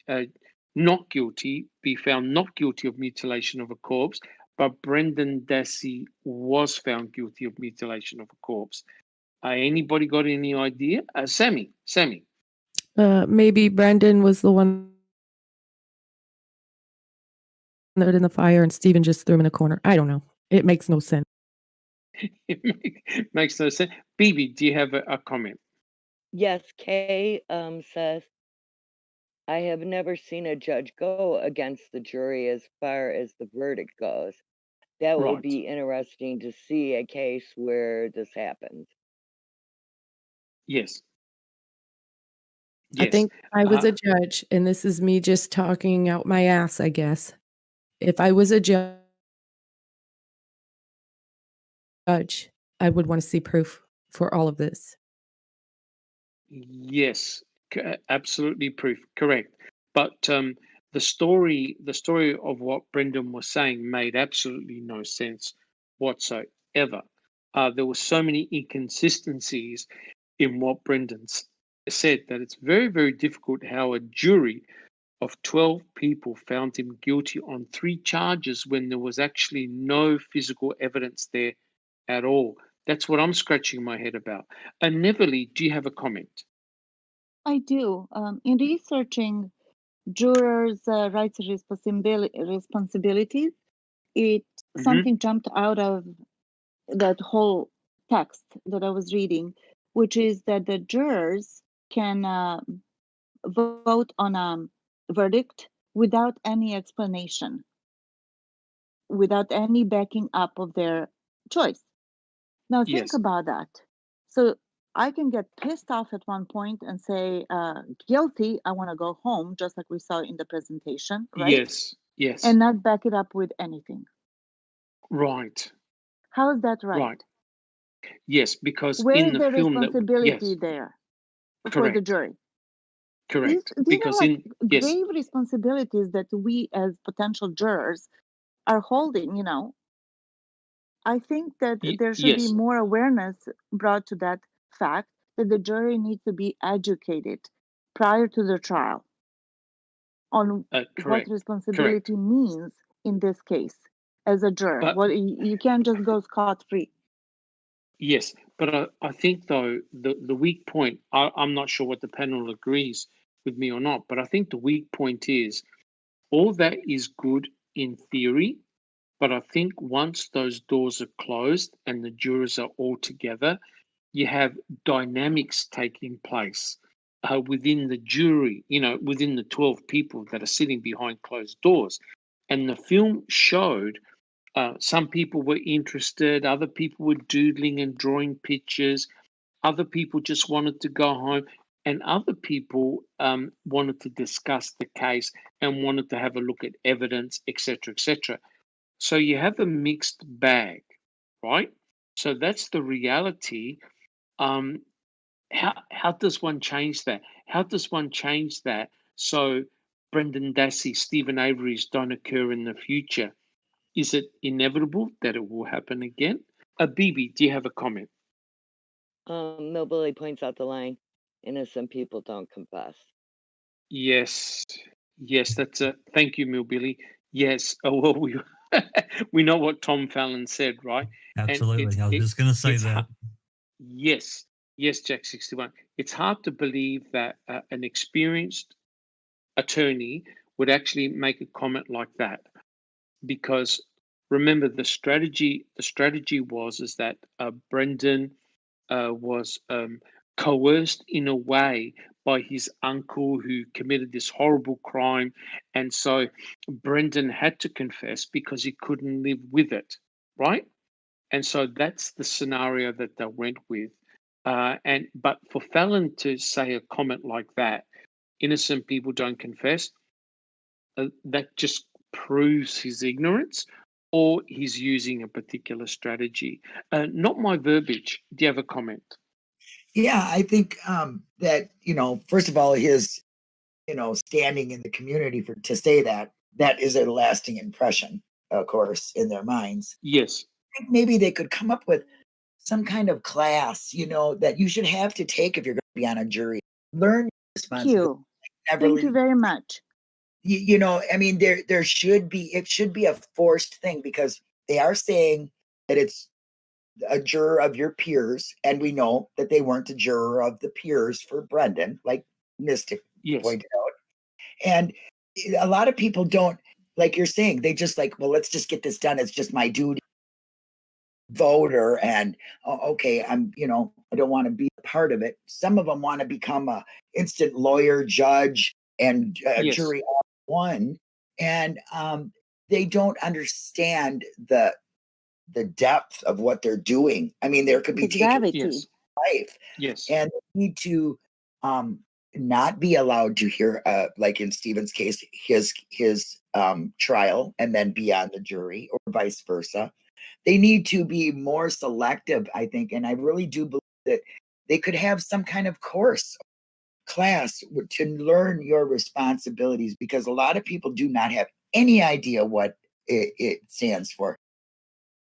not guilty, be found not guilty of mutilation of a corpse, but Brendan Dassey was found guilty of mutilation of a corpse? Anybody got any idea? Sammy. Maybe Brendan was the one it in the fire and Stephen just threw him in a corner. I don't know. It makes no sense. It makes no sense. Bibi, do you have a comment? Yes, Kay says, I have never seen a judge go against the jury as far as the verdict goes. That would Right. be interesting to see a case where this happens. Yes. I Yes. think if I was a judge, and this is me just talking out my ass, I guess. If I was a judge, I would want to see proof for all of this. Yes, absolutely proof. Correct. But the story of what Brendan was saying made absolutely no sense whatsoever. There were so many inconsistencies in what Brendan said that it's very, very difficult how a jury of 12 people found him guilty on 3 charges when there was actually no physical evidence there at all. That's what I'm scratching my head about. And Neverly, do you have a comment? I do. In researching jurors' rights and responsibilities, something jumped out of that whole text that I was reading, which is that the jurors can vote on a verdict without any explanation, without any backing up of their choice. Now think Yes. about that. So I can get pissed off at one point and say, guilty, I want to go home, just like we saw in the presentation, right? Yes. Yes. And not back it up with anything. Right. How is that right? Right. Yes, because Where in is the the film responsibility there for the correct. jury? Correct. These are Because like yes. grave responsibilities that we as potential jurors are holding, I think that there should be yes. more awareness brought to that fact that the jury needs to be educated prior to the trial on what Correct. responsibility means in this case as a juror. But Well, you can't just go scot-free. yes, but I think though the weak point, I'm not sure what the panel agrees with me or not, but I think the weak point is all that is good in theory, but I think once those doors are closed and the jurors are all together, you have dynamics taking place within the jury, within the 12 people that are sitting behind closed doors. And the film showed some people were interested, other people were doodling and drawing pictures, other people just wanted to go home, and other people wanted to discuss the case and wanted to have a look at evidence, etc., etc. So you have a mixed bag, right? So that's the reality. How does one change that? How does one change that so Brendan Dassey, Stephen Avery's don't occur in the future? Is it inevitable that it will happen again? Bibi, do you have a comment? Millbilly points out the line, innocent people don't confess. Yes, that's a thank you, Millbilly. Yes, well, we know what Tom Fallon said, right? Absolutely. I was just going to say that. Yes, Jack 61. It's hard to believe that an experienced attorney would actually make a comment like that, because remember the strategy was is that Brendan was coerced in a way by his uncle who committed this horrible crime, and so Brendan had to confess because he couldn't live with it, right? And so that's the scenario that they went with. But for Fallon to say a comment like that, innocent people don't confess, that just proves his ignorance or he's using a particular strategy. Not my verbiage. Do you have a comment? Yeah, I think that, first of all, his, standing in the community to say that is a lasting impression, of course, in their minds. Yes. I think maybe they could come up with some kind of class, that you should have to take if you're going to be on a jury. Learn responsibility. Thank you very much. I mean, there should be, it should be a forced thing, because they are saying that it's a juror of your peers, and we know that they weren't a juror of the peers for Brendan, like Mystic pointed out. And a lot of people don't like you're saying, they just like, well, let's just get this done. It's just my duty, voter, and okay, I'm, I don't want to be a part of it. Some of them want to become a instant lawyer, judge, and Yes. jury all in one, and they don't understand the depth of what they're doing. I mean, there could be The taken gravity. Yes. life, Yes. and they need to not be allowed to hear, like in Stephen's case, his trial and then be on the jury, or vice versa. They need to be more selective, I think, and I really do believe that they could have some kind of course, class, to learn your responsibilities, because a lot of people do not have any idea what it stands for.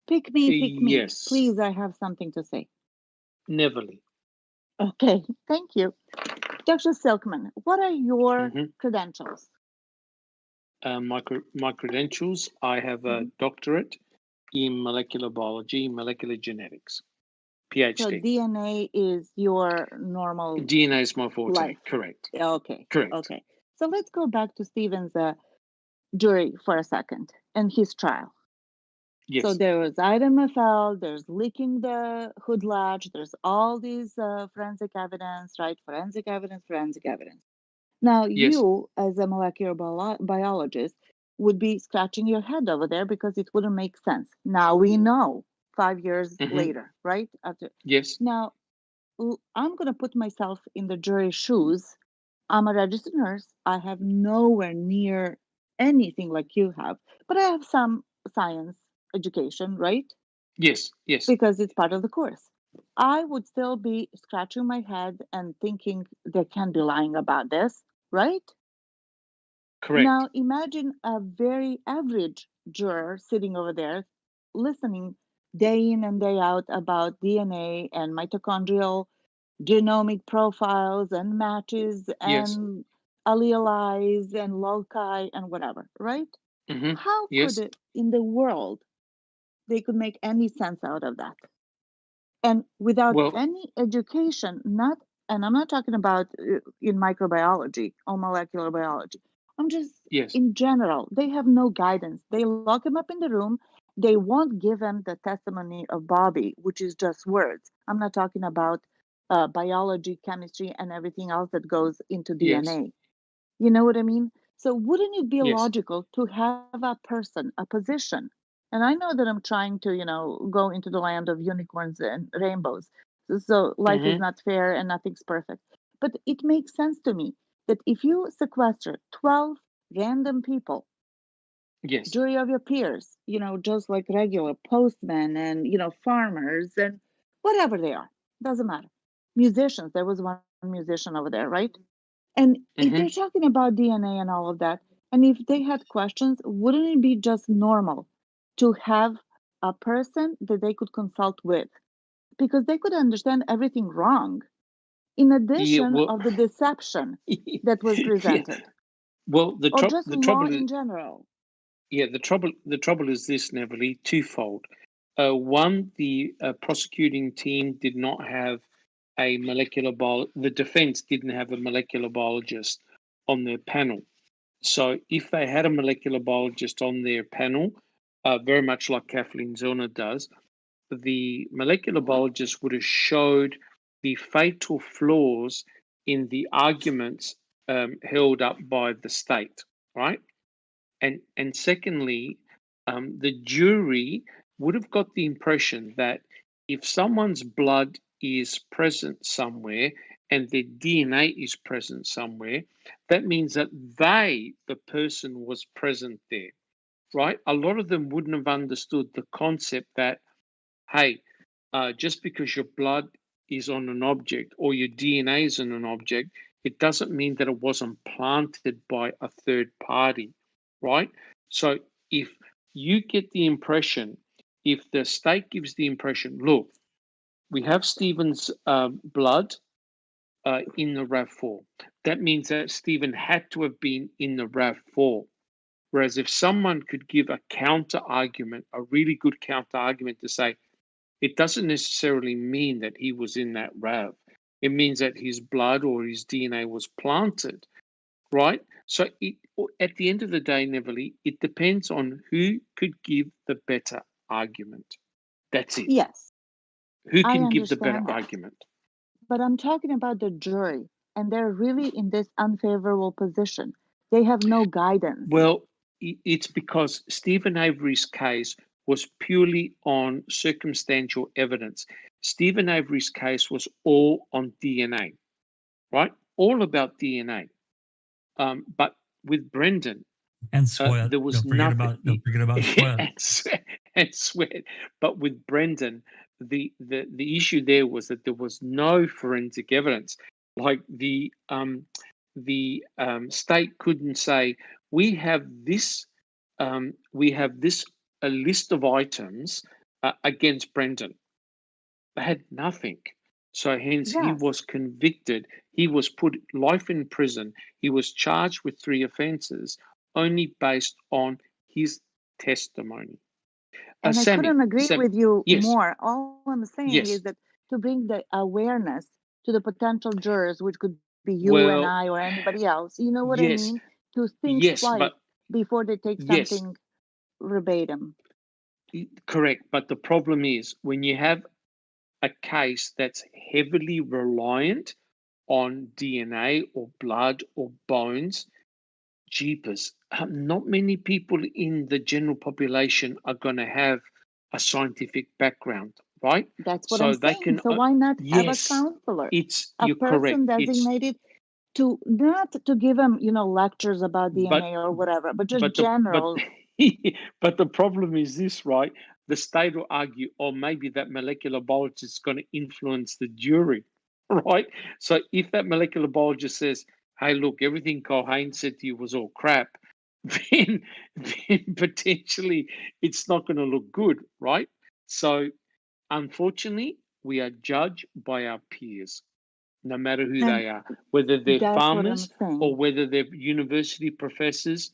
Pick me, pick me. Yes. Please, I have something to say. Neverly. Okay, thank you. Dr. Silkman, what are your Mhm. credentials? My credentials, I have a doctorate in molecular biology, molecular genetics, So PhD. DNA is your normal DNA is my forte. life. Correct. Okay, Correct. okay. So let's go back to Stephen's jury for a second and his trial. Yes. So there was IMFL, there's leaking the hood latch, there's all these forensic evidence, right? Forensic evidence. Now, Yes. you, as a molecular biologist, would be scratching your head over there because it wouldn't make sense. Now we know 5 years Mhm. later, right? After. Yes. Now, I'm going to put myself in the jury's shoes. I'm a registered nurse. I have nowhere near anything like you have, but I have some science education, right? Yes. Yes. Because it's part of the course. I would still be scratching my head and thinking they can't be lying about this, right? Correct. Now imagine a very average juror sitting over there listening day in and day out about DNA and mitochondrial genomic profiles and matches Yes. and alleles and loci and whatever, right? Mhm. How Yes. could it in the world they could make any sense out of that? And without Well, any education, not, and I'm not talking about in microbiology or molecular biology, I'm just yes. in general, they have no guidance. They lock him up in the room. They won't give him the testimony of Bobby, which is just words. I'm not talking about biology, chemistry, and everything else that goes into Yes. DNA. You know what I mean? So wouldn't it be Yes. logical to have a person, a position? And I know that I'm trying to, go into the land of unicorns and rainbows. So life is Mhm. not fair and nothing's perfect. But it makes sense to me that if you sequester 12 random people, Yes. jury of your peers, just like regular postmen and, farmers and whatever they are, doesn't matter. Musicians, there was one musician over there, right? And if they're Mhm. talking about DNA and all of that, and if they had questions, wouldn't it be just normal to have a person that they could consult with? Because they could understand everything wrong, in Yeah. addition Well. of the deception that was Yeah. presented, Well, or just the law trouble is, in general. yeah, the trouble is this, Neverly, twofold. One, the prosecuting team did not have a the defense didn't have a molecular biologist on their panel. So if they had a molecular biologist on their panel, very much like Kathleen Zellner does, the molecular biologist would have showed the fatal flaws in the arguments held up by the state, right? And secondly, the jury would have got the impression that if someone's blood is present somewhere and their DNA is present somewhere, that means that the person, was present there, right? A lot of them wouldn't have understood the concept that, hey, just because your blood is on an object or your DNA is on an object, it doesn't mean that it wasn't planted by a third party, right? So if you get the impression, if the state gives the impression, look, we have Stephen's blood in the RAV4, that means that Stephen had to have been in the RAV4. Whereas if someone could give a counter argument, a really good counter argument to say, it doesn't necessarily mean that he was in that RAV. It means that his blood or his DNA was planted. right? So at the end of the day, Neverly, it depends on who could give the better argument. That's it. Yes, Who I can give the better understand that. argument? But I'm talking about the jury, and they're really in this unfavorable position. They have no guidance. Well, it's because Stephen Avery's case was purely on circumstantial evidence. Stephen Avery's case was all on DNA, right? All about DNA. But with Brendan, And Sweat. there was Don't forget nothing. about Sweat. and Sweat. But with Brendan, the issue there was that there was no forensic evidence. Like the state couldn't say we have this a list of items against Brendan. They had nothing. So hence he Yes. was convicted. He was put life in prison. He was charged with 3 offenses only based on his testimony. And I Sammy, couldn't agree with you yes, more. All I'm saying yes. is that to bring the awareness to the potential jurors, which could be you and Well, I or anybody else, you know what I yes, mean? To think yes, twice but before they take yes, something verbatim. correct. But the problem is when you have a case that's heavily reliant on DNA or blood or bones, jeepers, not many people in the general population are going to have a scientific background, right? That's what So I'm they saying. can, So why not have a yes, counselor, a you're correct. person designated to not to give them, lectures about But DNA or whatever, but just but general. but the problem is this, right? The state will argue, oh, maybe that molecular biologist is going to influence the jury, right? So if that molecular biologist says, hey, look, everything Culhane said to you was all crap, then potentially it's not going to look good, right? So unfortunately, we are judged by our peers, no matter who And they are, whether they're that's what I'm farmers or saying. whether they're university professors.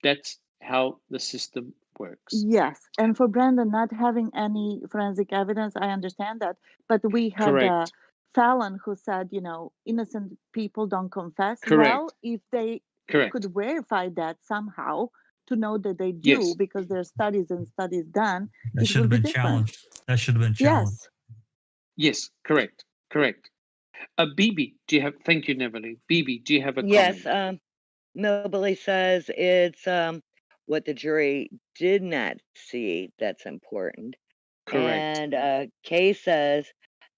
That's how the system works. Yes. And for Brandon not having any forensic evidence, I understand that. But we had Correct. Fallon who said, innocent people don't confess. Correct. Well, if they Correct. could verify that somehow to know that they do Yes. because there's studies and studies done, That it should would have be been different. challenged. That should have been challenged. Yes. Yes. Correct. Correct. Bibi, do you have? Thank you, Neverly. Bibi, do you have a Yes, comment? Millbilly says it's what the jury did not see that's important. Correct. And Kay says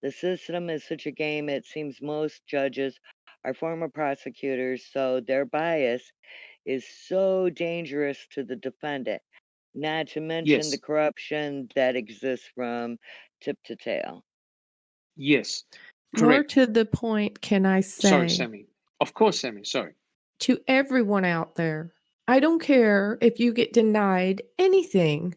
the system is such a game, it seems most judges are former prosecutors, so their bias is so dangerous to the defendant, not to mention the Yes. corruption that exists from tip to tail. Yes. More Correct. to the point, can I Sorry, say Sammy. Of course, Sammy. Sorry. to everyone out there, I don't care if you get denied anything.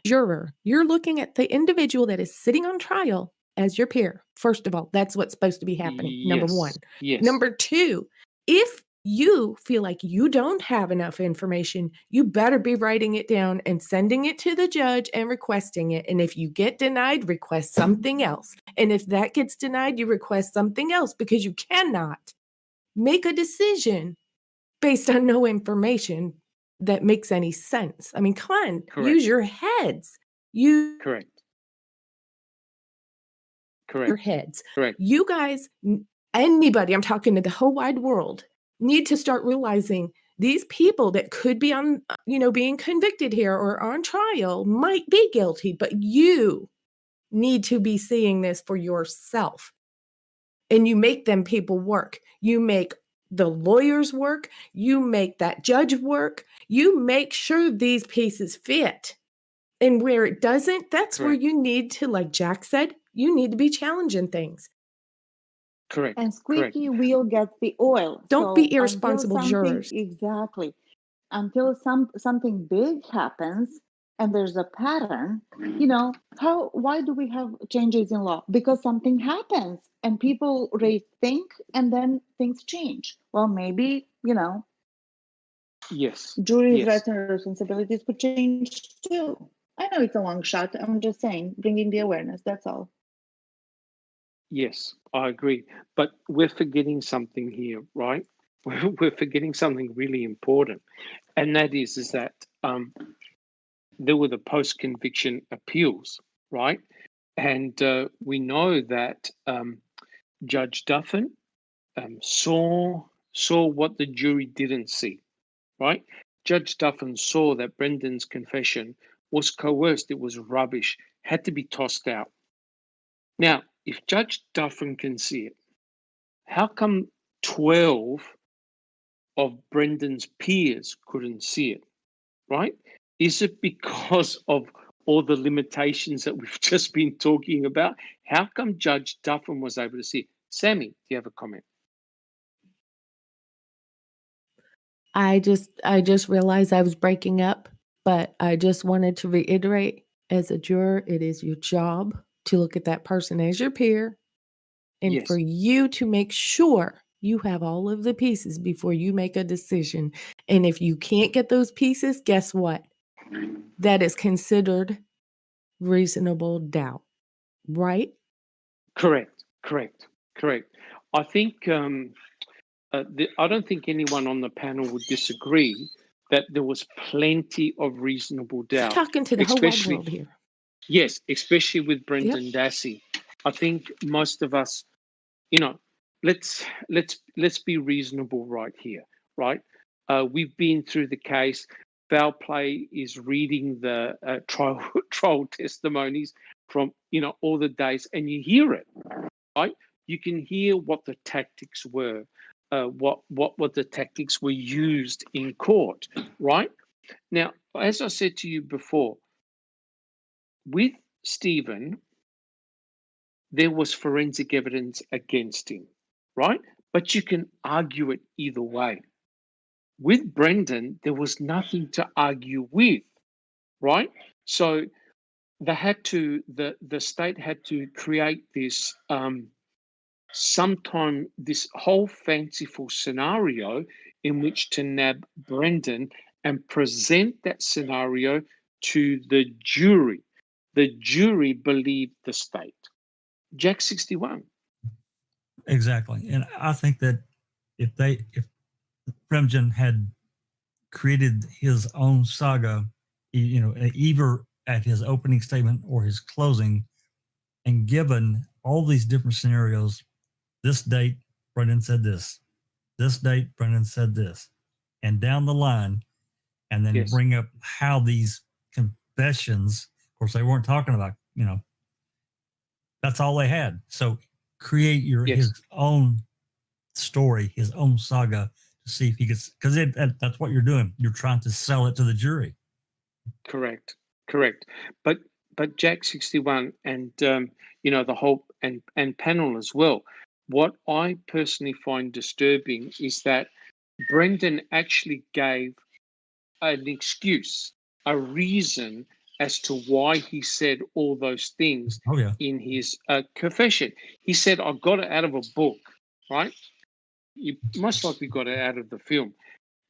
Juror, you're looking at the individual that is sitting on trial as your peer. First of all, that's what's supposed to be happening. Number one. Yes. Number two, if you feel like you don't have enough information, you better be writing it down and sending it to the judge and requesting it. And if you get denied, request something else. And if that gets denied, you request something else because you cannot make a decision based on no information that makes any sense. I mean, come on, Correct. use your heads. Use Correct. your Correct. heads. Correct. You guys, anybody, I'm talking to the whole wide world, need to start realizing these people that could be on, being convicted here or on trial might be guilty, but you need to be seeing this for yourself. And you make them people work. You make the lawyers work. You make that judge work. You make sure these pieces fit. And where it doesn't, that's where Correct. you need to, like Jack said, you need to be challenging things. Correct. And Correct. squeaky wheel gets the oil. Don't So be until irresponsible something jurors. exactly, until something big happens and there's a pattern, why do we have changes in law? Because something happens and people rethink and then things change. Well, maybe, Yes. jury's Yes. rights and responsibilities could change too. I know it's a long shot. I'm just saying, bringing the awareness. That's all. Yes, I agree. But we're forgetting something here, right? We're forgetting something really important, and that is that there were the post-conviction appeals, right? And we know that Judge Duffin saw what the jury didn't see, right? Judge Duffin saw that Brendan's confession was coerced, it was rubbish, had to be tossed out. Now, if Judge Duffin can see it, how come 12 of Brendan's peers couldn't see it, right? Is it because of all the limitations that we've just been talking about? How come Judge Duffin was able to see it? Sammy, do you have a comment? I just realized I was breaking up, but I just wanted to reiterate, as a juror, it is your job to look at that person as your peer and Yes. for you to make sure you have all of the pieces before you make a decision. And if you can't get those pieces, guess what? That is considered reasonable doubt, right? Correct. I think I don't think anyone on the panel would disagree that there was plenty of reasonable doubt. Talking to the whole wide especially- world here. Yes, especially with Brendan Dassey. I think most of us, let's be reasonable right here, right? We've been through the case. Foul play is reading the trial testimonies from all the days, and you hear it, right? You can hear what the tactics were, what the tactics were used in court, right? Now, as I said to you before, with Stephen, there was forensic evidence against him, right? But you can argue it either way. With Brendan, there was nothing to argue with, right? So the state had to create this this whole fanciful scenario in which to nab Brendan and present that scenario to the jury. The jury believed the state. Jack 61. Exactly. And I think that if Fremgen had created his own saga, either at his opening statement or his closing, and given all these different scenarios, this date, Brendan said this. This date, Brendan said this. And down the line, and then bring up how these confessions, of course, they weren't talking about, that's all they had. So create his own story, his own saga, to see if he gets, because that's what you're doing. You're trying to sell it to the jury. Correct. But Jack 61 and the whole and panel as well. What I personally find disturbing is that Brendan actually gave an excuse, a reason as to why he said all those things in his confession. He said, I got it out of a book, right? You most likely got it out of the film.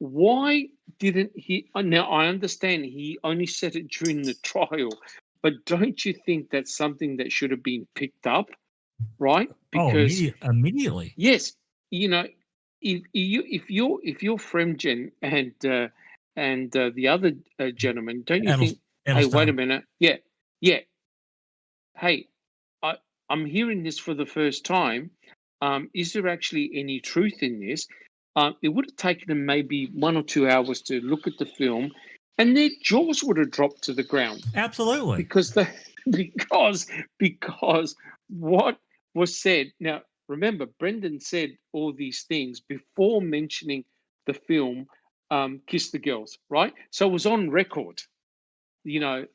Why didn't he? Now, I understand he only said it during the trial, but don't you think that's something that should have been picked up, right? Because immediately. Yes, if you're Fremgen and the other gentleman, don't you think? Hey, wait a minute. Yeah. Hey, I'm hearing this for the first time. Is there actually any truth in this? It would have taken them maybe 1 or 2 hours to look at the film, and their jaws would have dropped to the ground. Absolutely, because what was said. Now, remember, Brendan said all these things before mentioning the film "Kiss the Girls," right? So it was on record.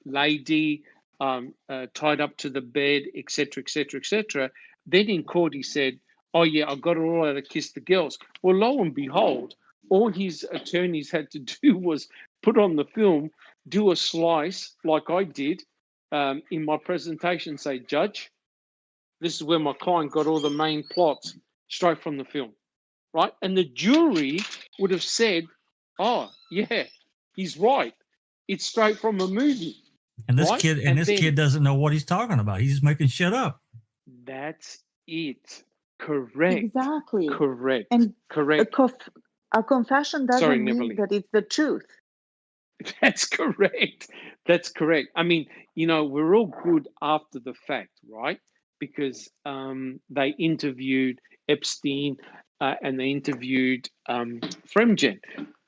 Lady tied up to the bed, etc., etc., etc. Then in court, he said, oh yeah, I got it all out of Kiss the Girls. Well, lo and behold, all his attorneys had to do was put on the film, do a slice like I did in my presentation, say, Judge, this is where my client got all the main plots straight from the film, right? And the jury would have said, oh yeah, he's right. It's straight from a movie. And this kid doesn't know what he's talking about. He's just making shit up. That's it. Correct. Exactly. Correct. And Correct. a confession Sorry, doesn't mean Neverly. that it's the truth. That's correct. That's correct. I mean, we're all good after the fact, right? Because they interviewed Epstein and they interviewed Fremgen.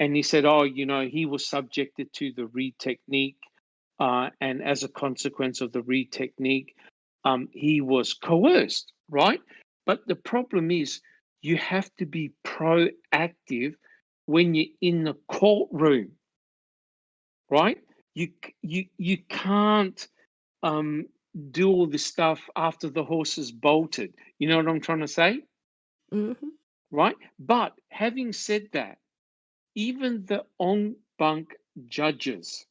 And he said, oh, he was subjected to the Reed technique. And as a consequence of the Reed technique, he was coerced, right? But the problem is you have to be proactive when you're in the courtroom, right? You can't do all this stuff after the horse is bolted. You know what I'm trying to say, Mm-hmm. right? But having said that, even the en banc judges,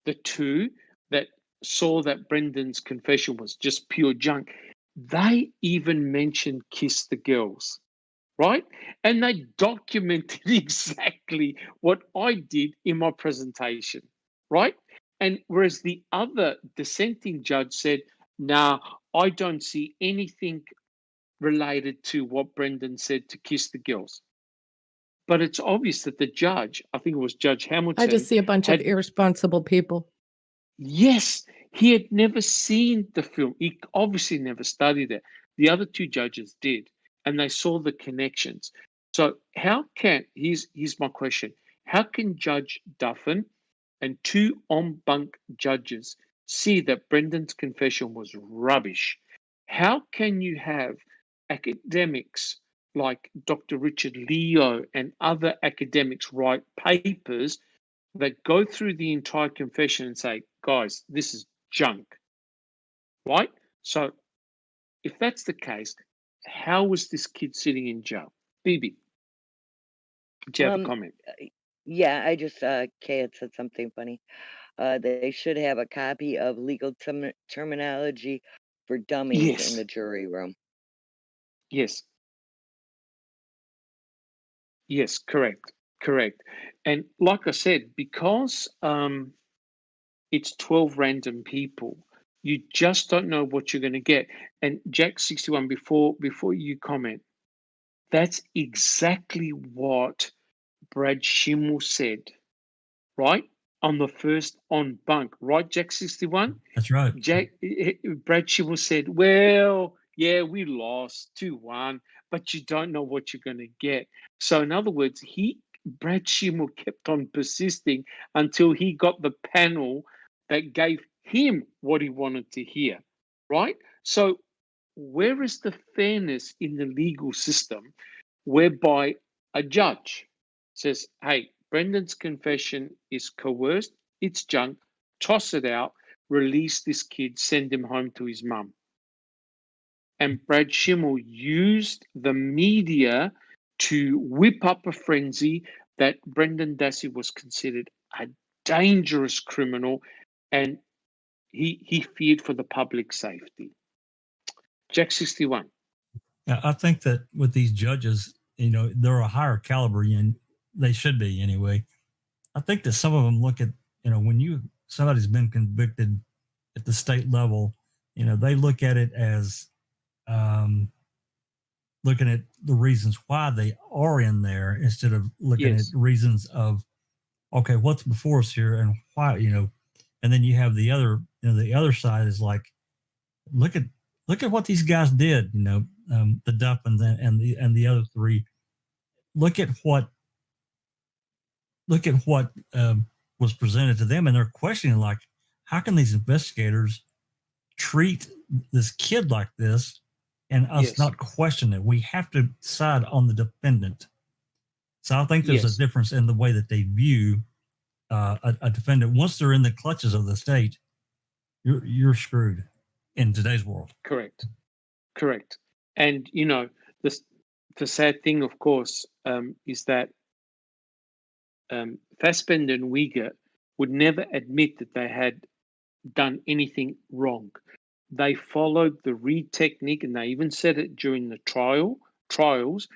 the two that saw that Brendan's confession was just pure junk, they even mentioned Kiss the Girls, right? And they documented exactly what I did in my presentation, right? And whereas the other dissenting judge said, nah, I don't see anything related to what Brendan said to Kiss the Girls. But it's obvious that the judge, I think it was Judge Hamilton, I just see a bunch of irresponsible people. Yes, he had never seen the film. He obviously never studied it. The other two judges did, and they saw the connections. So here's my question. How can Judge Duffin and two en banc judges see that Brendan's confession was rubbish? How can you have academics like Dr. Richard Leo and other academics write papers that go through the entire confession and say, guys, this is junk, right? So if that's the case, how was this kid sitting in jail? Bibi, do you have a comment? Yeah, I just Kay had said something funny. They should have a copy of legal terminology for dummies in the jury room. Yes. Yes, correct. Correct. And like I said, because it's 12 random people, you just don't know what you're going to get. And Jack 61, before you comment, that's exactly what Brad Schimmel said, right? On the first en banc, right, Jack 61? That's right. Brad Schimmel said, well, yeah, we lost 2-1, but you don't know what you're going to get. So in other words, Brad Schimmel kept on persisting until he got the panel that gave him what he wanted to hear, right? So where is the fairness in the legal system whereby a judge says, hey, Brendan's confession is coerced, it's junk, toss it out, release this kid, send him home to his mum? And Brad Schimmel used the media to whip up a frenzy that Brendan Dassey was considered a dangerous criminal and he feared for the public safety. Jack 61. I think that with these judges, they're a higher caliber, and they should be anyway. I think that some of them look at, when somebody's been convicted at the state level, they look at it as looking at the reasons why they are in there instead of looking at reasons of, okay, what's before us here and why, and then you have the other side is like, look at what these guys did, the Duffins and the other three. Look at what was presented to them, and they're questioning, like, how can these investigators treat this kid like this and us not question it? We have to side on the defendant. So I think there's a difference in the way that they view a defendant. Once they're in the clutches of the state, you're screwed in today's world. Correct. And the sad thing, of course, is that Fassbender and Uyghur would never admit that they had done anything wrong. They followed the Reed technique, and they even said it during the trials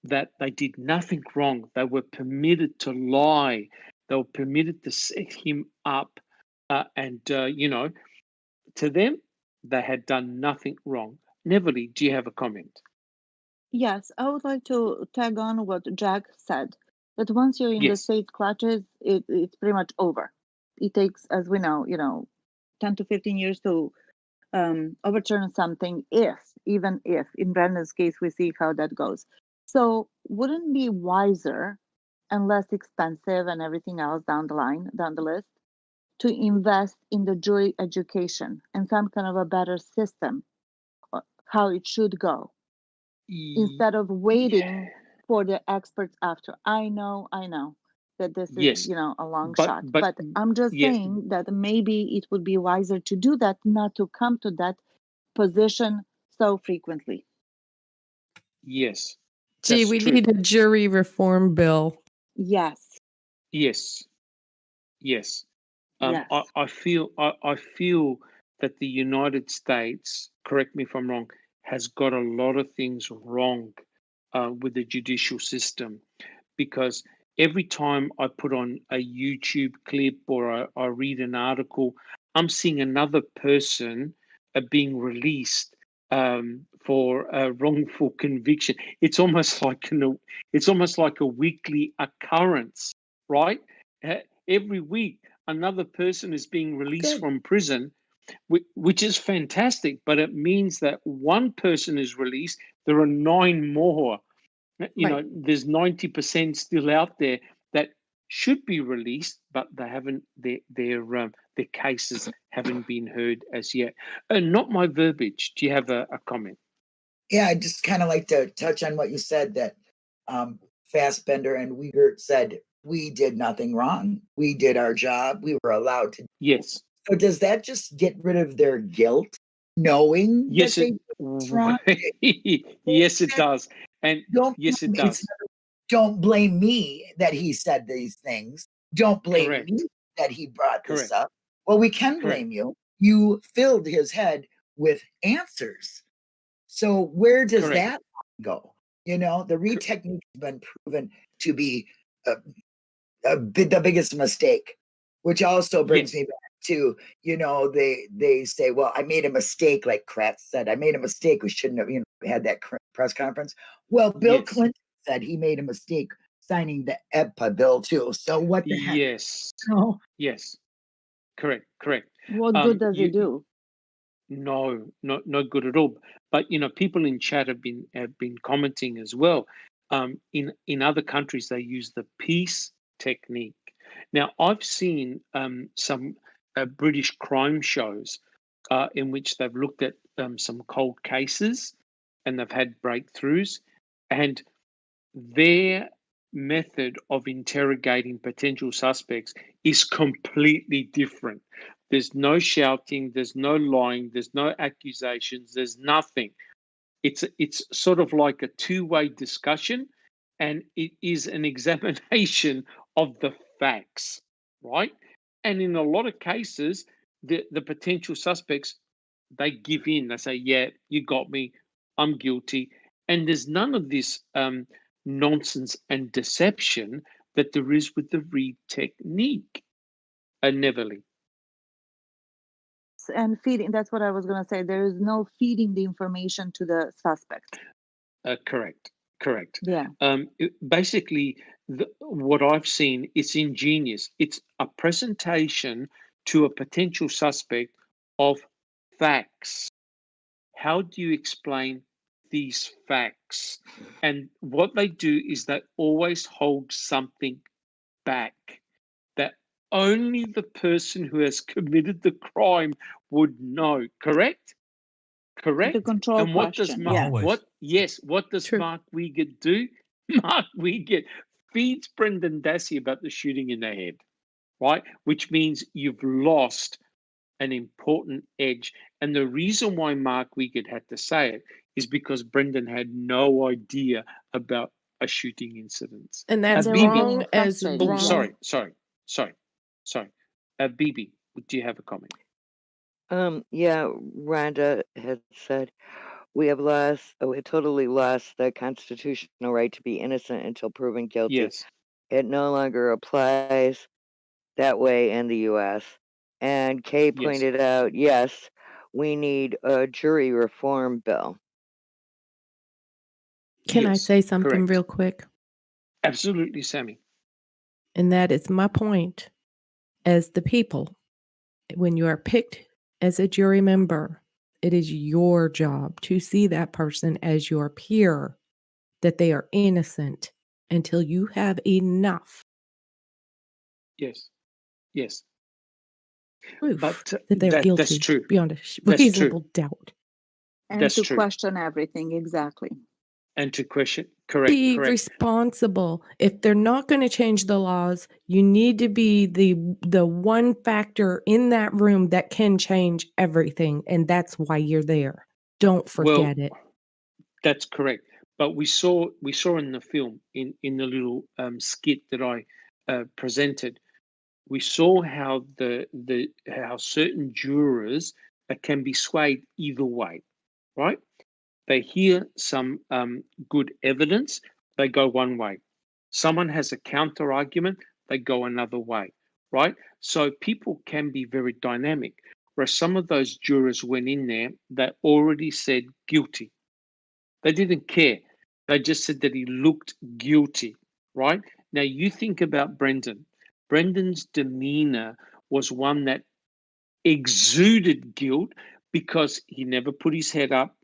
that they did nothing wrong. They were permitted to lie. They were permitted to set him up, and to them, they had done nothing wrong. Neverly, do you have a comment? Yes, I would like to tag on what Jack said, that once you're in the Yes. state clutches, it's pretty much over. It takes, as we know, 10 to 15 years to overturn something, even if, in Brandon's case, we see how that goes. So wouldn't it be wiser and less expensive and everything else down the list, to invest in the jury education and some kind of a better system, how it should go, instead of waiting for the experts after? I know that this Yes. is, a long But shot, but I'm just yeah, saying that maybe it would be wiser to do that, not to come to that position so frequently. yes, Gee, that's we true. need a jury reform bill. Yes. Yes, yes. Yes. I feel that the United States, correct me if I'm wrong, has got a lot of things wrong with the judicial system, because every time I put on a YouTube clip or I read an article, I'm seeing another person being released for a wrongful conviction. It's almost like a weekly occurrence, right? Every week, another person is being released Good. from prison, which is fantastic. But it means that one person is released, there are 9 more. Right. There's 90% still out there that should be released, but they haven't. Their cases haven't been heard as yet. Not my verbiage. Do you have a comment? Yeah, I just kind of like to touch on what you said, that Fassbender and Wiegert said, we did nothing wrong. We did our job. We were allowed to. Yes. So does that just get rid of their guilt, knowing Yes, that they did wrong? yes, it does. And yes, it does. Don't blame me that he said these things. Don't blame Correct. me that he brought this Correct. up. Well, we can Correct. blame you. You filled his head with answers. So where does Correct. that go? The Reed technique has been proven to be the biggest mistake, which also brings me back to, they say, well, I made a mistake, like Kratz said, I made a mistake. We shouldn't have had that press conference. Well, Bill Clinton said he made a mistake signing the EPA bill too. So what the heck? Yes. Yes. Correct. What good does it do? No, no good at all. But people in chat have been commenting as well. In other countries, they use the peace technique. Now, I've seen some British crime shows in which they've looked at some cold cases and they've had breakthroughs, and their method of interrogating potential suspects is completely different. There's no shouting, there's no lying, there's no accusations, there's nothing. It's sort of like a two-way discussion, and it is an examination of the facts, right? And in a lot of cases, the potential suspects, they give in. They say, "Yeah, you got me. I'm guilty." And there's none of this nonsense and deception that there is with the Reed technique. Neverly. And feeding, that's what I was going to say. There is no feeding the information to the suspect. Correct. Yeah. Basically, what I've seen, it's ingenious. It's a presentation to a potential suspect of facts. How do you explain these facts? And what they do is they always hold something back that only the person who has committed the crime would know. Correct? The control And what does question. Always. what does True. Mark Wiegert do? Mark Wiegert feeds Brendan Dassey about the shooting in the head, right? Which means you've lost an important edge. And the reason why Mark Wiegert had to say it is because Brendan had no idea about a shooting incident. And that's They were Bibi. getting wrong as frustrated. wrong. Sorry. Bibi, do you have a comment? Yeah, Rhonda had said we have totally lost the constitutional right to be innocent until proven guilty. Yes. It no longer applies that way in the U.S. And Kay Yes. pointed out, yes, we need a jury reform bill. Can I Yes, say something correct. real quick? Absolutely, Sammy. And that is my point. As the people, when you are picked as a jury member, it is your job to see that person as your peer, that they are innocent until you have enough Yes, yes. proof But that they are that's guilty true. beyond a That's true. reasonable doubt. And That's to true. question everything, exactly. And to question, correct, Be correct. responsible. If they're not going to change the laws, you need to be the one factor in that room that can change everything, and that's why you're there. Don't Well, forget it. that's correct. But we saw in the film, in the little skit that I presented, we saw how how certain jurors can be swayed either way, right? They hear some good evidence, they go one way. Someone has a counter argument, they go another way, right? So people can be very dynamic. Where some of those jurors went in there that already said guilty. They didn't care. They just said that he looked guilty, right? Now you think about Brendan. Brendan's demeanor was one that exuded guilt because he never put his head up.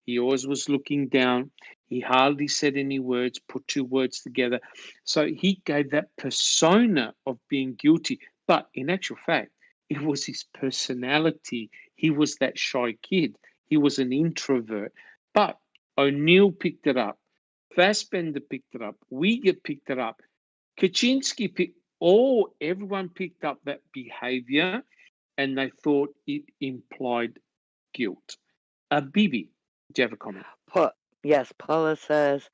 He always was looking down. He hardly said any words, put two words together. So he gave that persona of being guilty. But in actual fact, it was his personality. He was that shy kid. He was an introvert. But O'Neill picked it up. Fassbender picked it up. Uyghur picked it up. Kaczynski picked, everyone picked up that behavior and they thought it implied guilt. Bibi, do you have a comment? Yes, Paula says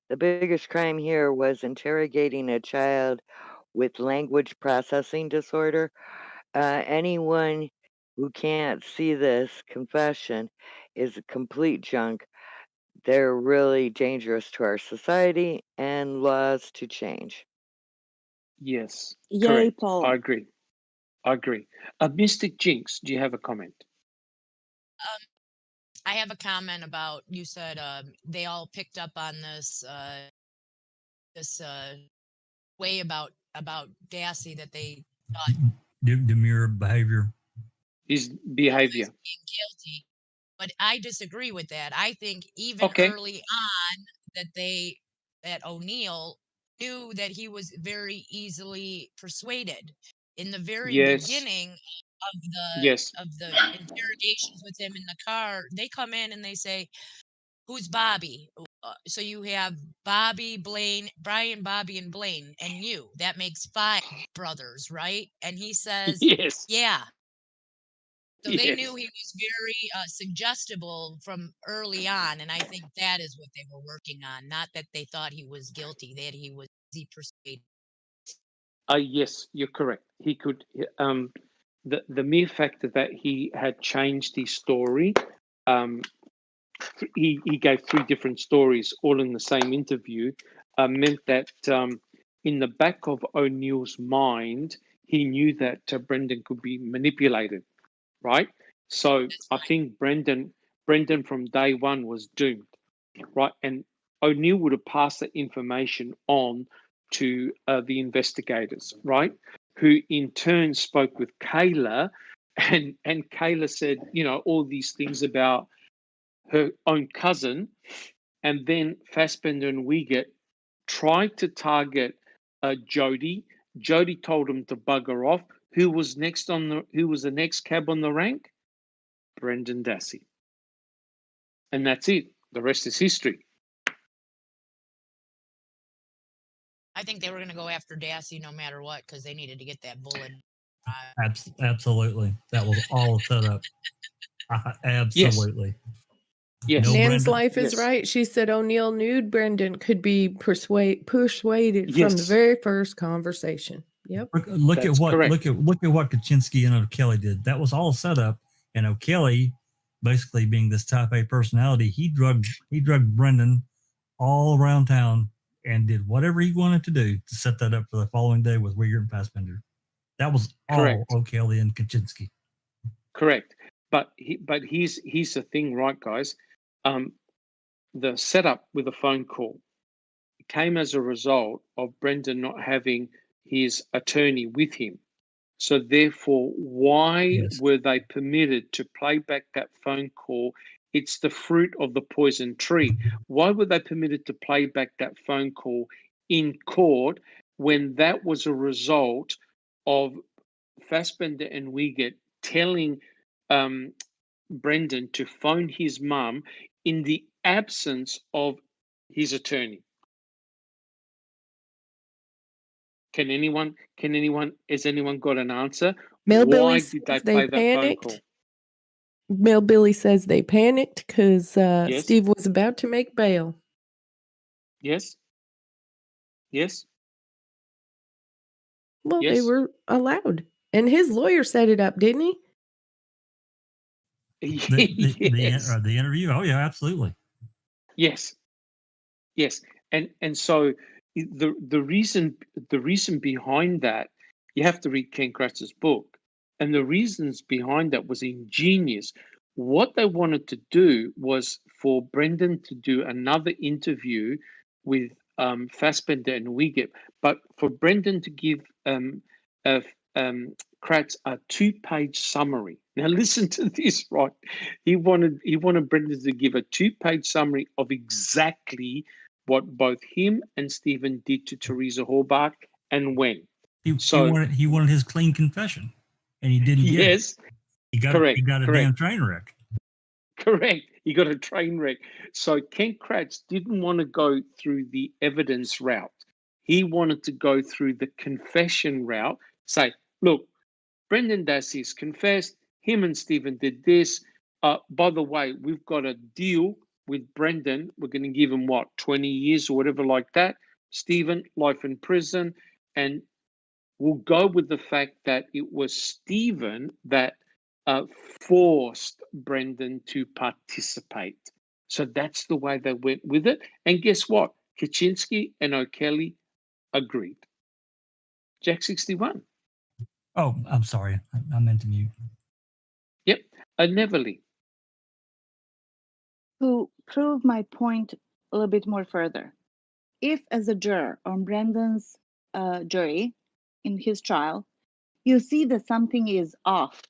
the biggest crime here was interrogating a child with language processing disorder. Anyone who can't see this confession is a complete junk. They're really dangerous to our society and laws to change. Yes, Yay, correct. Paul. I agree. Mystic Jinx, do you have a comment? I have a comment about, you said they all picked up on this way about Dassey, that they thought Demure behavior. His he behavior. was being guilty. But I disagree with that. I think even Okay. early on that O'Neill knew that he was very easily persuaded. In the very Yes. beginning Yes. of the interrogations with him in the car, they come in and they say, "Who's Bobby?" So you have Bobby, Blaine, Brian, Bobby, and Blaine, and you. That makes 5 brothers, right? And he says, Yes. "Yeah." So they Yes. knew he was very suggestible from early on, and I think that is what they were working on. Not that they thought he was guilty; that he was persuaded. Yes, you're correct. He could. The mere fact that he had changed his story. He gave 3 different stories all in the same interview, meant that in the back of O'Neill's mind, he knew that Brendan could be manipulated, right? So I think Brendan from day one was doomed, right? And O'Neill would have passed that information on to the investigators, right? Who in turn spoke with Kayla, and Kayla said, all these things about her own cousin, and then Fassbender and Uyghur tried to target Jody. Jody told him to bugger off. Who was the next cab on the rank? Brendan Dassey. And that's it. The rest is history. I think they were going to go after Dassey no matter what, because they needed to get that bullet. Absolutely, that was all set up. Absolutely. Yes. No, Nan's Brendan. life is Yes. right. She said O'Neill knew Brendan could be persuaded from the Yes. very first conversation. Yep. Look at That's what correct. look at what Kaczynski and O'Kelly did. That was all set up, and O'Kelly, basically being this type A personality, he drugged Brendan all around town and did whatever he wanted to do to set that up for the following day with Uyghur and Fassbender. That was all Correct. O'Kelly and Kaczynski. Correct. But here's the thing, right, guys? The setup with a phone call came as a result of Brendan not having his attorney with him. So therefore, why Yes. were they permitted to play back that phone call? It's the fruit of the poison tree. Why were they permitted to play back that phone call in court when that was a result of Fassbender and Wiegert telling Brendan to phone his mum in the absence of his attorney? Can anyone, has anyone got an answer? Mel Billy Why says did they they play that phone panicked. call? Mel Billy says they panicked because Yes. Steve was about to make bail. Yes. Yes. Well, they Yes. were allowed. And his lawyer set it up, didn't he? Yes. The interview. Oh yeah, absolutely. Yes. Yes. And so the reason behind that, you have to read Ken Kratz's book, and the reasons behind that was ingenious. What they wanted to do was for Brendan to do another interview with Fassbender and Wiegert, but for Brendan to give Kratz a 2-page summary. Now listen to this, right? He wanted Brendan to give a 2-page summary of exactly what both him and Stephen did to Teresa Horbach and when. He wanted his clean confession, and he didn't get it. Yes, He got correct. a damn train wreck. Correct. He got a train wreck. So Ken Kratz didn't want to go through the evidence route. He wanted to go through the confession route. Say, look, Brendan Dassey's confessed. Him and Stephen did this. By the way, we've got a deal with Brendan. We're going to give him, 20 years or whatever like that. Stephen, life in prison. And we'll go with the fact that it was Stephen that forced Brendan to participate. So that's the way they went with it. And guess what? Kaczynski and O'Kelly agreed. Jack 61. Oh, I'm sorry. I meant to mute. Yep. Neverly. To prove my point a little bit more further, if as a juror on Brendan's jury in his trial, you see that something is off,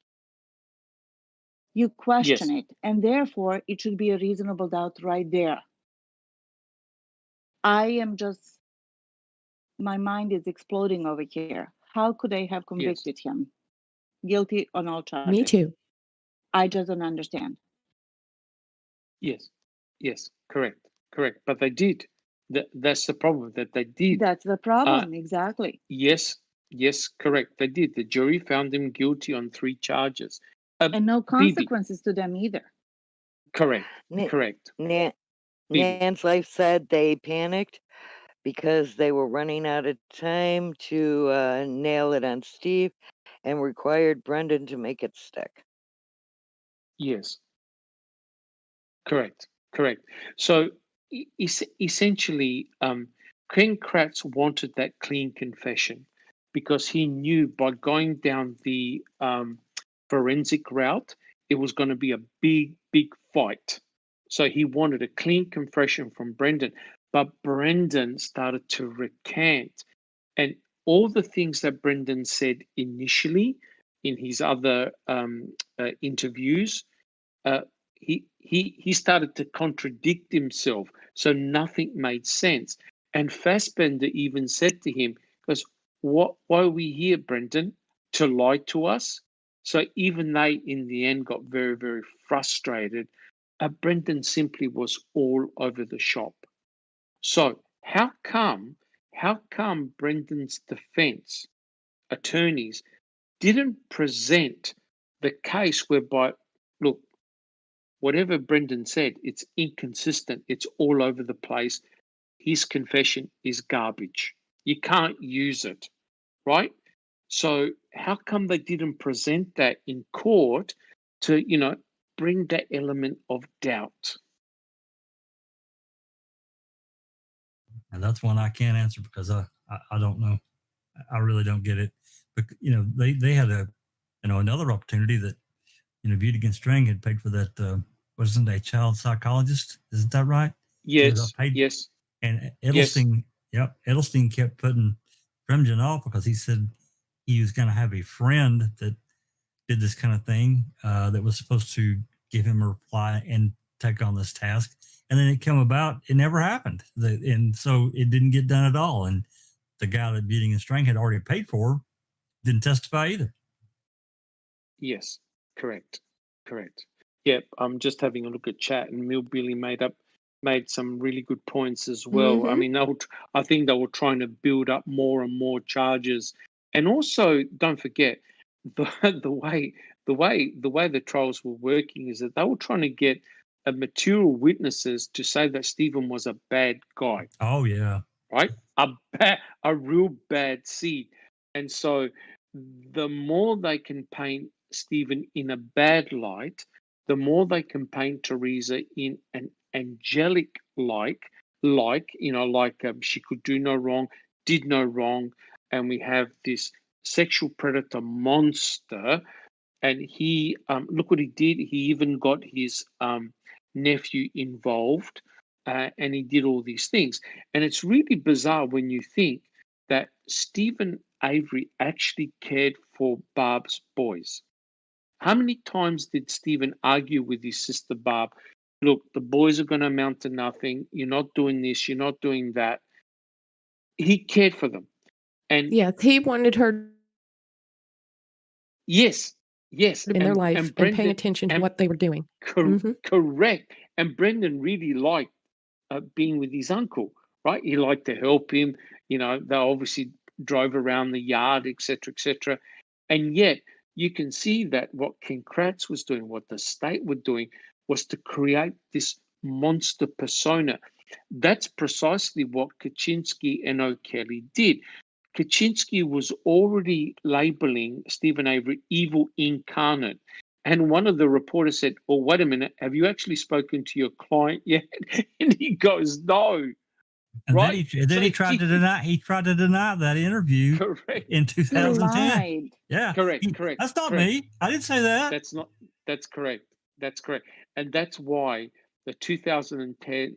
you question it, and therefore it should be a reasonable doubt right there. My mind is exploding over here. How could I have convicted him guilty on all charges? Me too. I just don't understand. Yes, correct. But they did. That's the problem, that they did. That's the problem, exactly. Yes, correct. They did. The jury found him guilty on 3 charges. And no consequences to them either. Correct. Nan's Life said they panicked because they were running out of time to nail it on Steve and required Brendan to make it stick. Yes. Correct. So essentially, Ken Kratz wanted that clean confession because he knew by going down the forensic route, it was going to be a big fight. So he wanted a clean confession from Brendan, but Brendan started to recant, and all the things that Brendan said initially in his other interviews, he started to contradict himself, so nothing made sense. And Fassbender even said to him, "Because why are we here, Brendan? To lie to us?" So even they, in the end, got very, very frustrated. Brendan simply was all over the shop. So how come Brendan's defense attorneys didn't present the case whereby, look, whatever Brendan said, it's inconsistent. It's all over the place. His confession is garbage. You can't use it, right? So how come they didn't present that in court to, bring that element of doubt? And that's one I can't answer because I don't know. I really don't get it. But they had another opportunity that Beauty Against String had paid for that. Wasn't a child psychologist? Isn't that right? Yes, Paid, yes, and yes, Edelstein kept putting Fremgen off because he said he was going to have a friend that did this kind of thing that was supposed to give him a reply and take on this task. And then it came about, it never happened. And so it didn't get done at all. And the guy that Beauty and String had already paid for didn't testify either. yes, correct. Yep, I'm just having a look at chat, and Millbilly made some really good points as well. I mean, I think they were trying to build up more and more charges, and also don't forget the way the trials were working is that they were trying to get material witnesses to say that Stephen was a bad guy. Oh yeah, right? A real bad seed, and so the more they can paint Stephen in a bad light, the more they can paint Teresa in an angelic like she could do no wrong, did no wrong, and we have this sexual predator monster. And he look what he did. He even got his nephew involved, and he did all these things. And it's really bizarre when you think that Stephen Avery actually cared for Barb's boys. How many times did Stephen argue with his sister Barb? Look, the boys are going to amount to nothing. You're not doing this. You're not doing that. He cared for them. And yes, he wanted her yes, in their life and paying Brendan, attention to what they were doing. Correct. And Brendan really liked being with his uncle, right? He liked to help him. They obviously drove around the yard, etc., etc. And yet you can see that what Ken Kratz was doing, what the state were doing, was to create this monster persona. That's precisely what Kaczynski and O'Kelly did. Kaczynski was already labeling Stephen Avery evil incarnate. And one of the reporters said, "Oh, wait a minute, have you actually spoken to your client yet?" And he goes, "No." And right? then he tried to deny. He tried to deny that interview. Correct. In 2010. Lied. Yeah. Correct. That's not correct. me. I didn't say that. That's correct. And that's why the 2010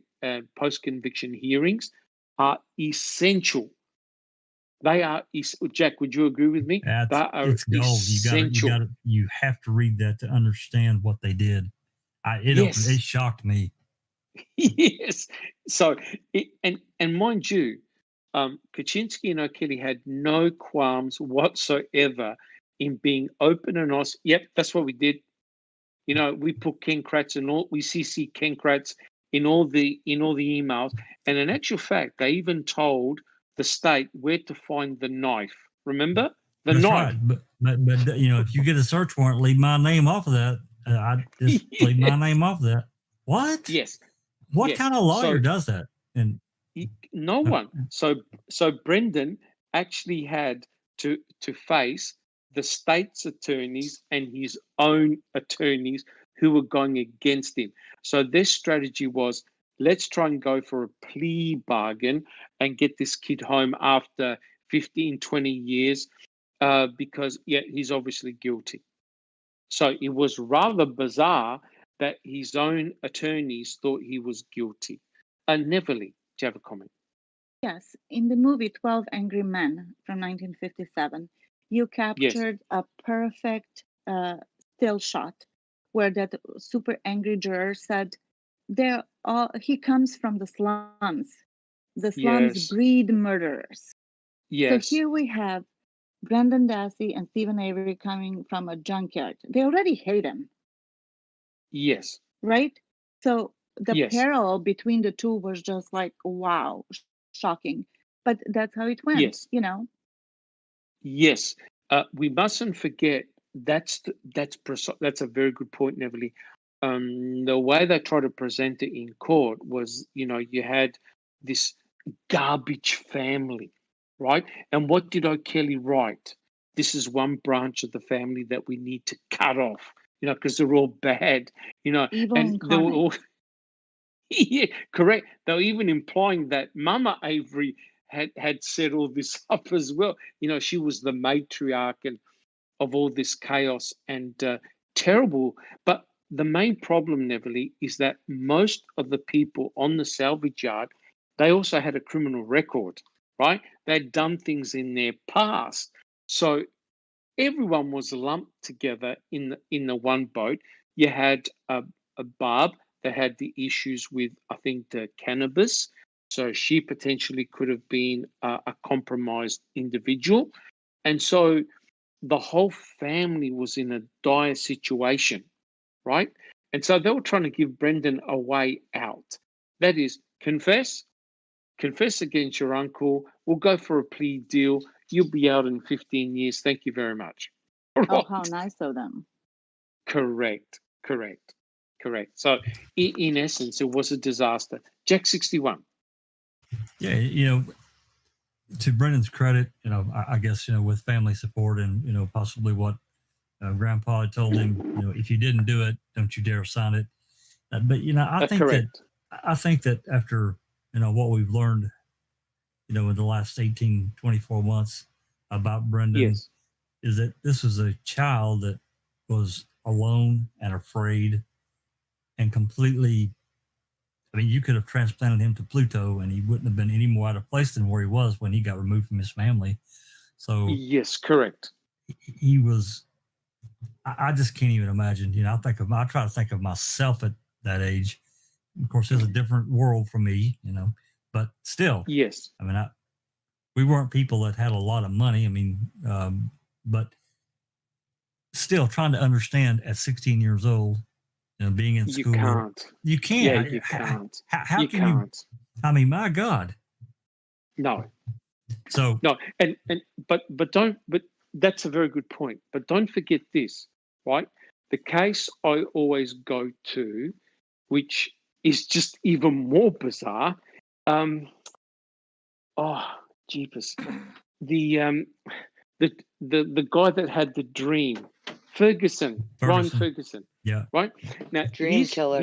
post-conviction hearings are essential. They are, Jack, would you agree with me? It's gold. Essential. You have to read that to understand what they did. It shocked me. Yes. So, and mind you, Kaczynski and O'Kelly had no qualms whatsoever in being open and honest. Yep, that's what we did. We put Ken Kratz and we CC Ken Kratz in all the emails, and in actual fact, they even told the state where to find the knife. Remember the knife? Right. But if you get a search warrant, leave my name off of that. I just leave my name off of that. What? Yes. What kind of lawyer does that? And no one. So Brendan actually had to face the state's attorneys and his own attorneys who were going against him. So their strategy was, let's try and go for a plea bargain and get this kid home after 15, 20 years because, he's obviously guilty. So it was rather bizarre that his own attorneys thought he was guilty. Neverly, do you have a comment? Yes. In the movie 12 Angry Men from 1957, you captured a perfect still shot where that super angry juror said, he comes from the slums. The slums breed murderers. Yes. So here we have Brendan Dassey and Stephen Avery coming from a junkyard. They already hate him. Yes. Right? So the parallel between the two was just like, wow, shocking. But that's how it went, Yes. We mustn't forget that's a very good point, Neverly. The way they tried to present it in court was, you had this garbage family, right? And what did O'Kelly write? This is one branch of the family that we need to cut off, because they're all bad, Evil and they were all correct. They were even implying that Mama Avery had set all this up as well. She was the matriarch and of all this chaos, and terrible. But the main problem, Neverly, is that most of the people on the salvage yard, they also had a criminal record, right? They'd done things in their past. So everyone was lumped together in the one boat. You had a Barb that had the issues with, I think, the cannabis. So she potentially could have been a compromised individual. And so the whole family was in a dire situation, right? And so they were trying to give Brendan a way out. That is, confess against your uncle. We'll go for a plea deal. You'll be out in 15 years. Thank you very much. Oh, how nice of them. Correct. So in essence, it was a disaster. Jack 61. Yeah, to Brendan's credit, I guess, with family support and, possibly what Grandpa had told him, if you didn't do it, don't you dare sign it. But, I think that after, what we've learned, in the last 18, 24 months about Brendan, yes, is that this was a child that was alone and afraid and completely, you could have transplanted him to Pluto and he wouldn't have been any more out of place than where he was when he got removed from his family. So yes, correct. He was, I just can't even imagine, I try to think of myself at that age. Of course, there's a different world for me, but still, yes. We weren't people that had a lot of money. But still trying to understand at 16 years old, being in school. You can't. Yeah, you can't. How can you? My God. No. So no, but that's a very good point. But don't forget this, right? The case I always go to, which is just even more bizarre. Jeepers. The guy that had the dream, Ryan Ferguson. Yeah. Right? Now Dream killer.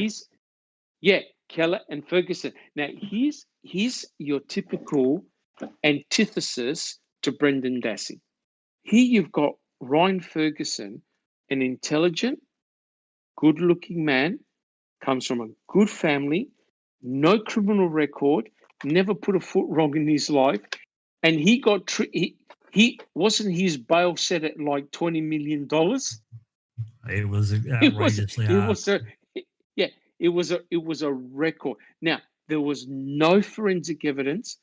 Keller and Ferguson. Now he's your typical antithesis to Brendan Dassey. Here you've got Ryan Ferguson, an intelligent, good-looking man, comes from a good family, no criminal record, never put a foot wrong in his life, and he got he wasn't his bail set at like $20 million. It was outrageously high. It was a record. Now there was no forensic evidence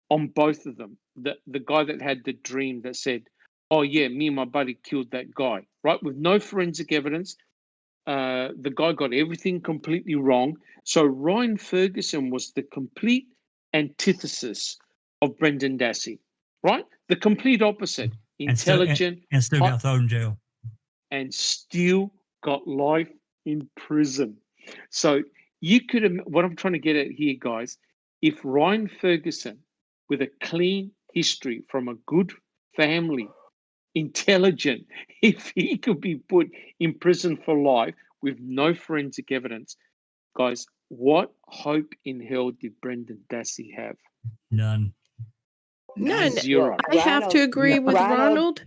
on both of them. The guy that had the dream that said, "Oh yeah, me and my buddy killed that guy," right? With no forensic evidence. The guy got everything completely wrong. So Ryan Ferguson was the complete antithesis of Brendan Dassey, right? The complete opposite. Intelligent. And still got thrown in jail. And still got life in prison. So you could, what I'm trying to get at here, guys, if Ryan Ferguson, with a clean history from a good family, intelligent, if he could be put in prison for life with no forensic evidence, guys, what hope in hell did Brendan Dassey have? None. Zero. I have to agree with Ronald.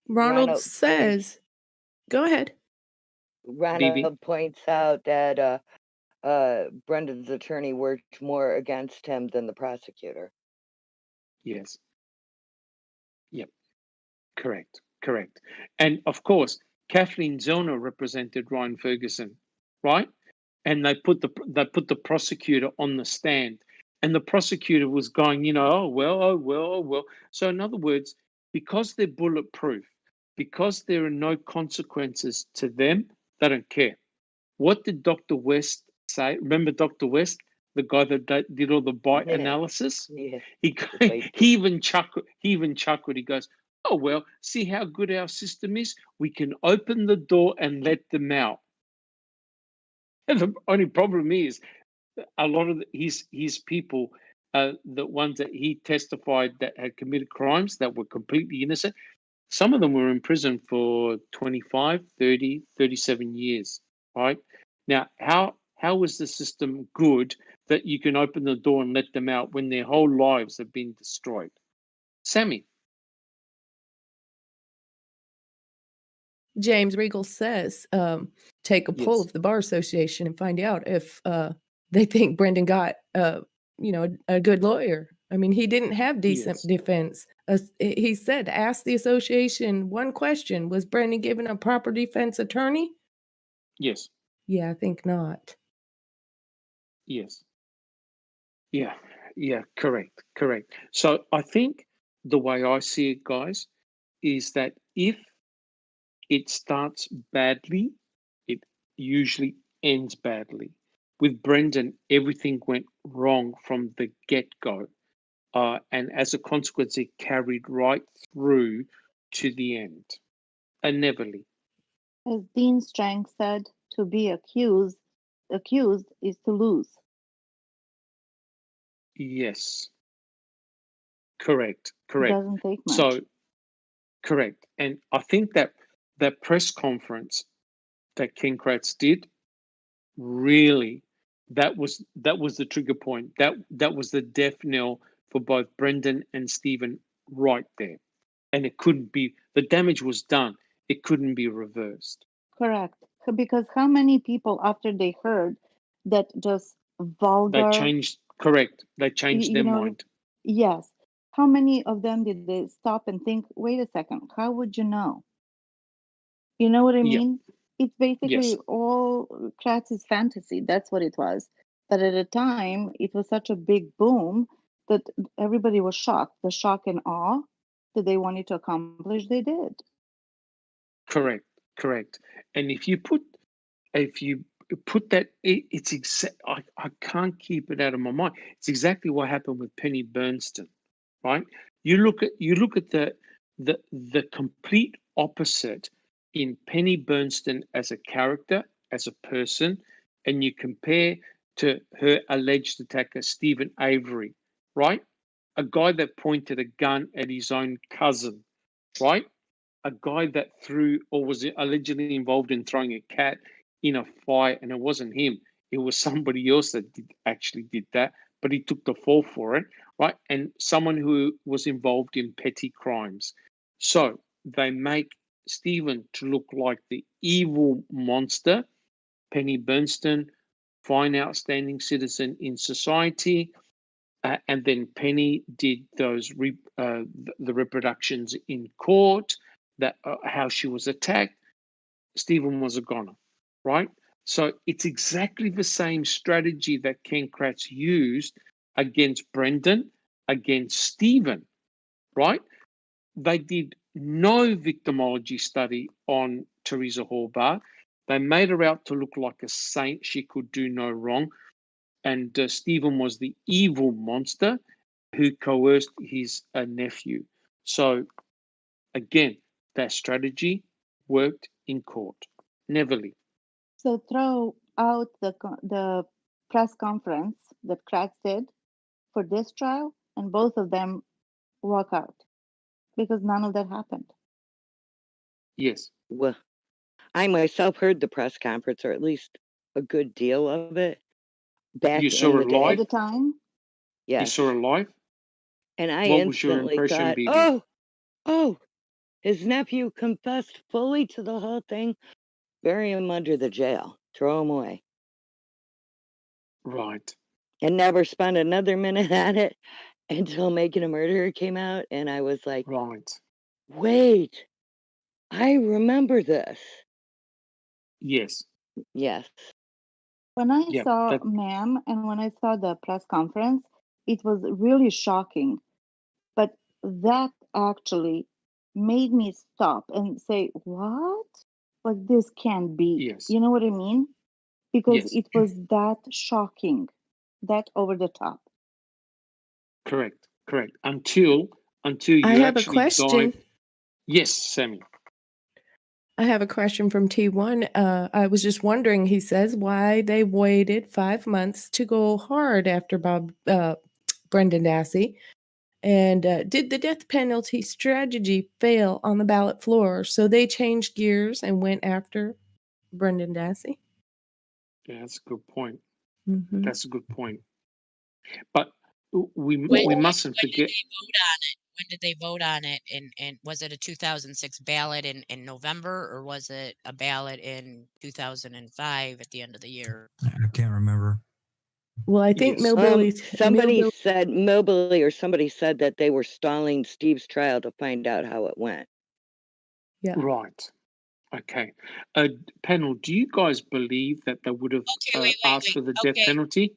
Ronald says, go ahead. Ronald points out that Brendan's attorney worked more against him than the prosecutor. Yes. Yep. Correct. And of course, Kathleen Zellner represented Ryan Ferguson, right? And they put the prosecutor on the stand, and the prosecutor was going, oh well. So in other words, because they're bulletproof, because there are no consequences to them, they don't care. What did Dr. West say? Remember Dr. West, the guy that did all the bite analysis? Yeah. He even chuckled. He goes, "Oh well, see how good our system is. We can open the door and let them out." And the only problem is, a lot of his people, the ones that he testified that had committed crimes that were completely innocent, some of them were in prison for 25, 30, 37 years, right? Now, how is the system good that you can open the door and let them out when their whole lives have been destroyed? Sammy. James Regal says, take a poll Yes. of the Bar Association and find out if they think Brendan got, a good lawyer. I mean, he didn't have decent Yes. defense. He said, ask the association one question: was Brendan given a proper defense attorney? Yes. Yeah, I think not. Yes. Yeah. Yeah. Correct. Correct. So I think the way I see it, guys, is that if it starts badly, it usually ends badly. With Brendan, everything went wrong from the get-go. And as a consequence, it carried right through to the end. And neverly. As Dean Strang said, to be accused is to lose. Yes. Correct. Correct. Doesn't take much. So, correct. And I think that that press conference that Ken Kratz did, really, that was the trigger point. That was the death knell for both Brendan and Stephen right there. And it couldn't be, the damage was done. It couldn't be reversed. Correct. Because how many people, after they heard that just vulgar, They changed, correct. They changed their mind. Yes. How many of them did they stop and think, wait a second, how would you know? You know what I Yeah. mean? It's basically Yes. all Kratz's fantasy. That's what it was. But at the time, it was such a big boom that everybody was shocked. The shock and awe that they wanted to accomplish, they did. Correct. Correct. And if you put that, it's exact. I can't keep it out of my mind. It's exactly what happened with Penny Bernstein, right? You look at the complete opposite in Penny Bernstein as a character, as a person, and you compare to her alleged attacker Stephen Avery, right? A guy that pointed a gun at his own cousin, right? A guy that threw or was allegedly involved in throwing a cat in a fire, and it wasn't him. It was somebody else that actually did that, but he took the fall for it, right? And someone who was involved in petty crimes. So they make Stephen to look like the evil monster. Penny Bernstein, fine, outstanding citizen in society. And then Penny did those the reproductions in court, that how she was attacked. Stephen was a goner, right? So it's exactly the same strategy that Ken Kratz used against Brendan, against Stephen, right? They did no victimology study on Teresa Horvath. They made her out to look like a saint. She could do no wrong. And Stephen was the evil monster who coerced his nephew. So again, that strategy worked in court. Neverly. So throw out the press conference that Kratz did for this trial, and both of them walk out because none of that happened. Yes. Well, I myself heard the press conference, or at least a good deal of it, back You saw in the it day. live? At the time, You Yes. saw it live? And I What was your instantly impression, thought, Bibi? oh, his nephew confessed fully to the whole thing. Bury him under the jail. Throw him away. Right. And never spent another minute at it until Making a Murderer came out. And I was like, Right. wait, I remember this. Yes. Yes. when I Yeah. saw That. Ma'am and when I saw the press conference, it was really shocking. But that actually made me stop and say, what? Like, this can't be. Yes. You know what I mean? Because Yes. it was that shocking, that over the top. Correct. Correct. Until I you have a actually question. dive. Yes, Sammy. I have a question from T1. I was just wondering, he says, why they waited 5 months to go hard after Brendan Dassey. And did the death penalty strategy fail on the ballot floor? So they changed gears and went after Brendan Dassey? Yeah, that's a good point. Mm-hmm. That's a good point. But we When mustn't did forget. they vote on it? when did they vote on it? And was it a 2006 ballot in November, or was it a ballot in 2005 at the end of the year? I can't remember. Well, I think Yes. Somebody said Mobley or somebody said that they were stalling Steve's trial to find out how it went. Yeah. Right. Okay. Panel, do you guys believe that they would have asked for the death penalty?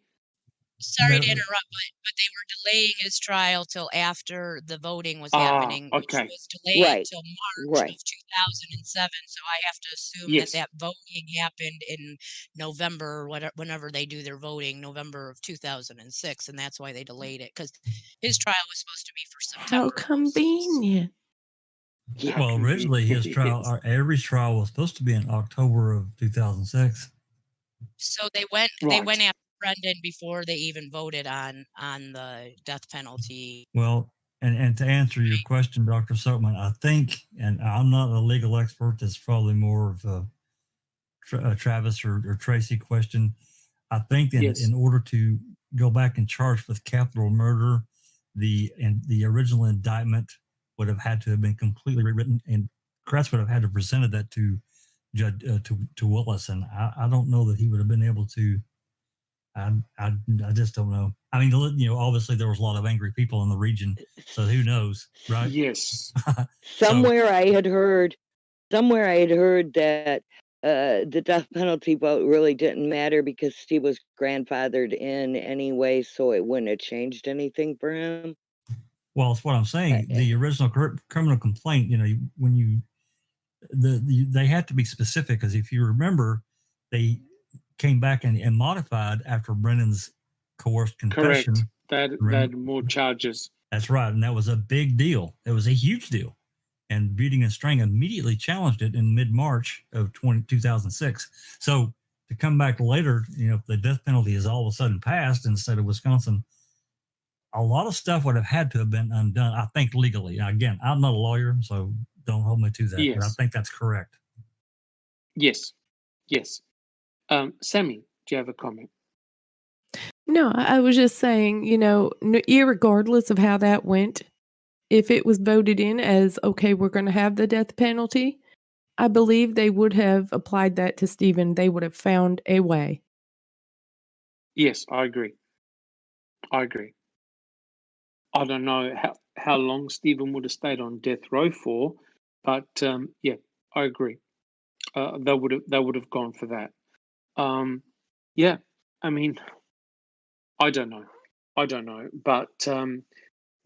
Sorry to interrupt, but they were delaying his trial till after the voting was happening, which okay. was delayed Right. till March Right. of 2007. So I have to assume Yes. that voting happened in November, or whenever they do their voting, November of 2006, and that's why they delayed it, because his trial was supposed to be for September. How convenient. Yeah. Well, originally his trial, or Avery's trial, was supposed to be in October of 2006. So they went after Brendan before they even voted on the death penalty. Well, and to answer your question, Dr. Silkman, I think, and I'm not a legal expert, that's probably more of a Travis or Tracy question. I think that in order to go back and charge with capital murder, the original indictment would have had to have been completely rewritten, and Kratz would have had to presented that to Judge to Willis, and I don't know that he would have been able to. I just don't know. I mean, obviously there was a lot of angry people in the region, so who knows, right? Yes. Somewhere I had heard that the death penalty vote really didn't matter because Steve was grandfathered in anyway, so it wouldn't have changed anything for him. Well, that's what I'm saying. The original criminal complaint, when they had to be specific, because if you remember, they came back and modified after Brennan's coerced confession. Correct. That had more charges. That's right, and that was a big deal. It was a huge deal. And Buting and Strang immediately challenged it in mid-March of 2006. So to come back later, if the death penalty is all of a sudden passed in the state of Wisconsin, a lot of stuff would have had to have been undone, I think, legally. Now, again, I'm not a lawyer, so don't hold me to that, but I think that's correct. Yes. Yes. Sammy, do you have a comment? No, I was just saying, irregardless of how that went, if it was voted in as, okay, we're going to have the death penalty, I believe they would have applied that to Stephen. They would have found a way. Yes, I agree. I don't know how long Stephen would have stayed on death row for, but yeah, I agree. They would have gone for that. Yeah, I mean, I don't know, but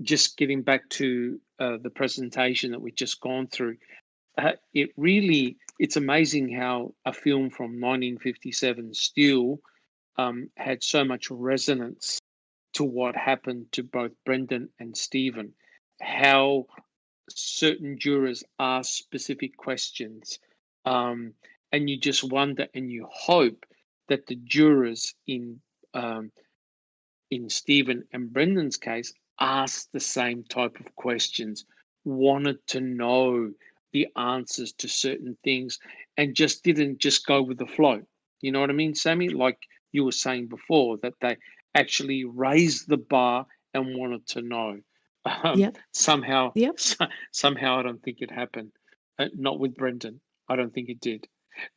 just getting back to the presentation that we've just gone through, it's amazing how a film from 1957 still had so much resonance to what happened to both Brendan and Stephen, how certain jurors ask specific questions, and you just wonder and you hope that the jurors in Stephen and Brendan's case asked the same type of questions, wanted to know the answers to certain things, and just didn't just go with the flow. You know what I mean, Sammy? Like you were saying before, that they actually raised the bar and wanted to know. Somehow, I don't think it happened. Not with Brendan. I don't think it did.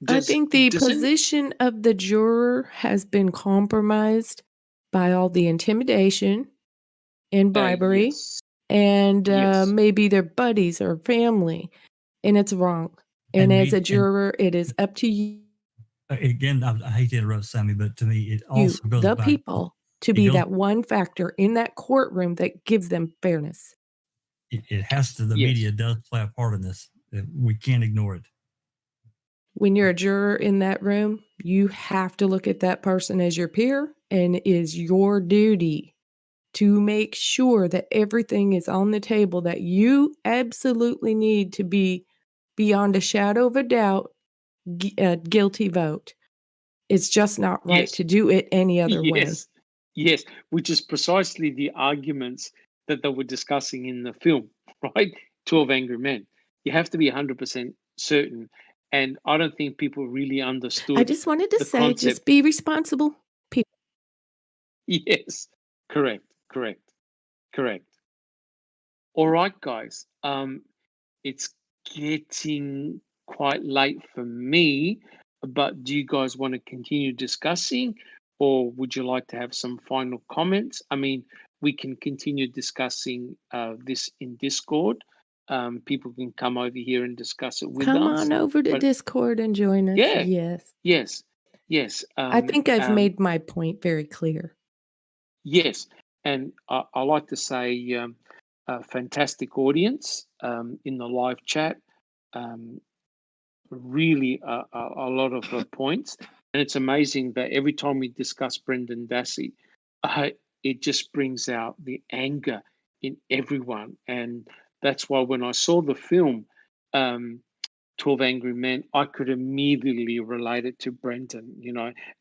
I think the position of the juror has been compromised by all the intimidation and bribery and maybe their buddies or family, and it's wrong. And as a juror, it is up to you. Again, I hate to interrupt, Sammy, but to me, it also goes the back people to be that one factor in that courtroom that gives them fairness. It has to. The media does play a part in this. We can't ignore it. When you're a juror in that room, you have to look at that person as your peer, and it is your duty to make sure that everything is on the table that you absolutely need to be beyond a shadow of a doubt a guilty vote. It's just not right to do it any other way. Yes, which is precisely the arguments that they were discussing in the film, right? 12 Angry Men. You have to be 100% certain. And I don't think people really understood. I just wanted to say, just be responsible people. Yes, correct. All right, guys. It's getting quite late for me, but do you guys want to continue discussing, or would you like to have some final comments? I mean, we can continue discussing this in Discord. People can come over here and discuss it with Come us. on over to But Discord and join us. yeah, Yes. yes. I think I've made my point very clear. Yes, and I like to say a fantastic audience in the live chat. Really a lot of points, and it's amazing that every time we discuss Brendan Dassey, it just brings out the anger in everyone, and that's why when I saw the film 12 Angry Men, I could immediately relate it to Brendan,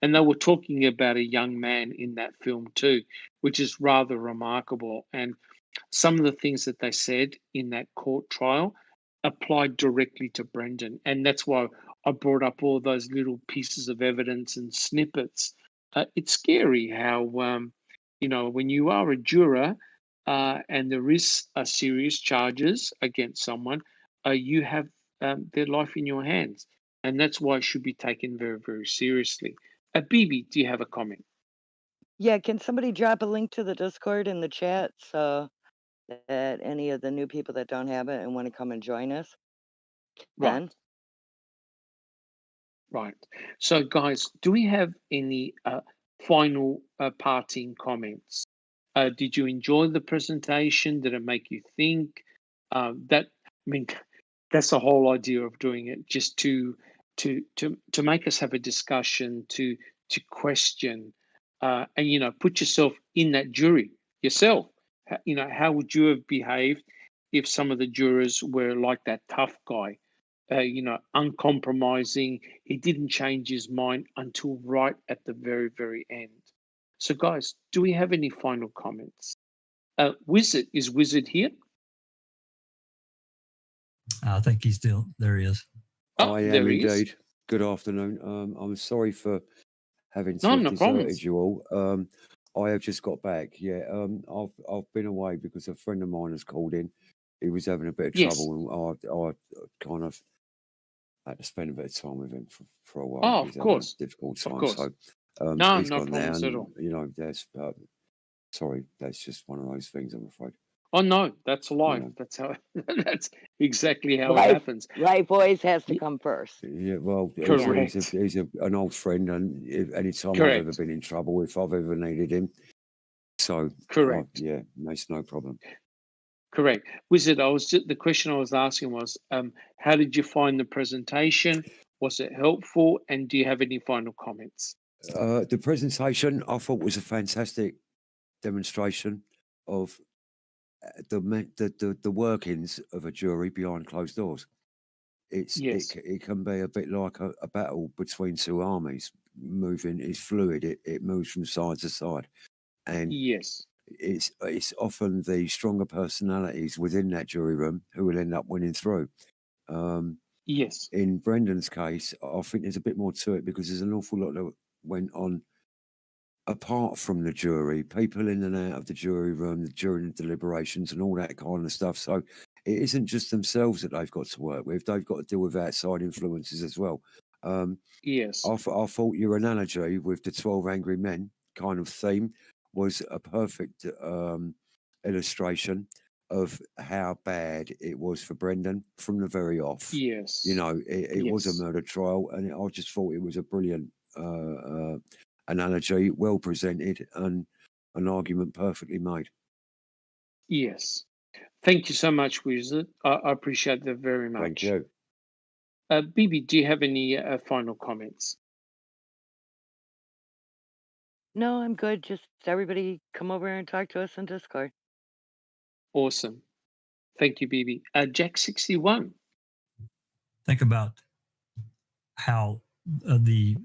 and they were talking about a young man in that film too, which is rather remarkable. And some of the things that they said in that court trial applied directly to Brendan. And that's why I brought up all those little pieces of evidence and snippets. It's scary how, when you are a juror and there is serious charges against someone, you have their life in your hands. And that's why it should be taken very, very seriously. Bibi, do you have a comment? Yeah, can somebody drop a link to the Discord in the chat so that any of the new people that don't have it and want to come and join us can? Right. So, guys, do we have any final parting comments? Did you enjoy the presentation? Did it make you think? That's the whole idea of doing it, just to make us have a discussion, to question, and put yourself in that jury yourself. How would you have behaved if some of the jurors were like that tough guy? Uncompromising. He didn't change his mind until right at the very, very end. So, guys, do we have any final comments? Wizard, is Wizard here? I think he's still there. He is. I am there he is. indeed. Good afternoon. I'm sorry for having to No, have no deserted problems. you all. I have just got back. Yeah, I've been away because a friend of mine has called in. He was having a bit of trouble, and I kind of had to spend a bit of time with him for a while. Oh, He's of course. having a difficult Of time. course. So No, he's no gone there, problems at and all. that's sorry. That's just one of those things, I'm afraid. Oh no, that's life. Yeah. That's how. That's exactly how it Life, happens. life always has to come first. Yeah, well, Correct. he's an old friend, and any time I've Correct. ever been in trouble, if I've ever needed him, so Correct. yeah, that's no problem. Correct. Wizard, the question I was asking was, how did you find the presentation? Was it helpful? And do you have any final comments? The presentation I thought was a fantastic demonstration of the workings of a jury behind closed doors. Yes. It can be a bit like a battle between two armies. Moving is fluid. It moves from side to side, and Yes. it's often the stronger personalities within that jury room who will end up winning through. Yes. In Brendan's case, I think there's a bit more to it because there's an awful lot that went on apart from the jury, people in and out of the jury room during the deliberations and all that kind of stuff. So it isn't just themselves that they've got to work with. They've got to deal with outside influences as well. Yes. I thought your analogy with the 12 Angry Men kind of theme was a perfect illustration of how bad it was for Brendan from the very off. Yes. It was a murder trial, and I just thought it was a brilliant analogy, well presented, and an argument perfectly made. Yes. Thank you so much, Wizard. I appreciate that very much. Thank you. Bibi, do you have any final comments? No, I'm good. Just everybody come over and talk to us on Discord. Awesome. Thank you, Bibi. Jack61. Think about how the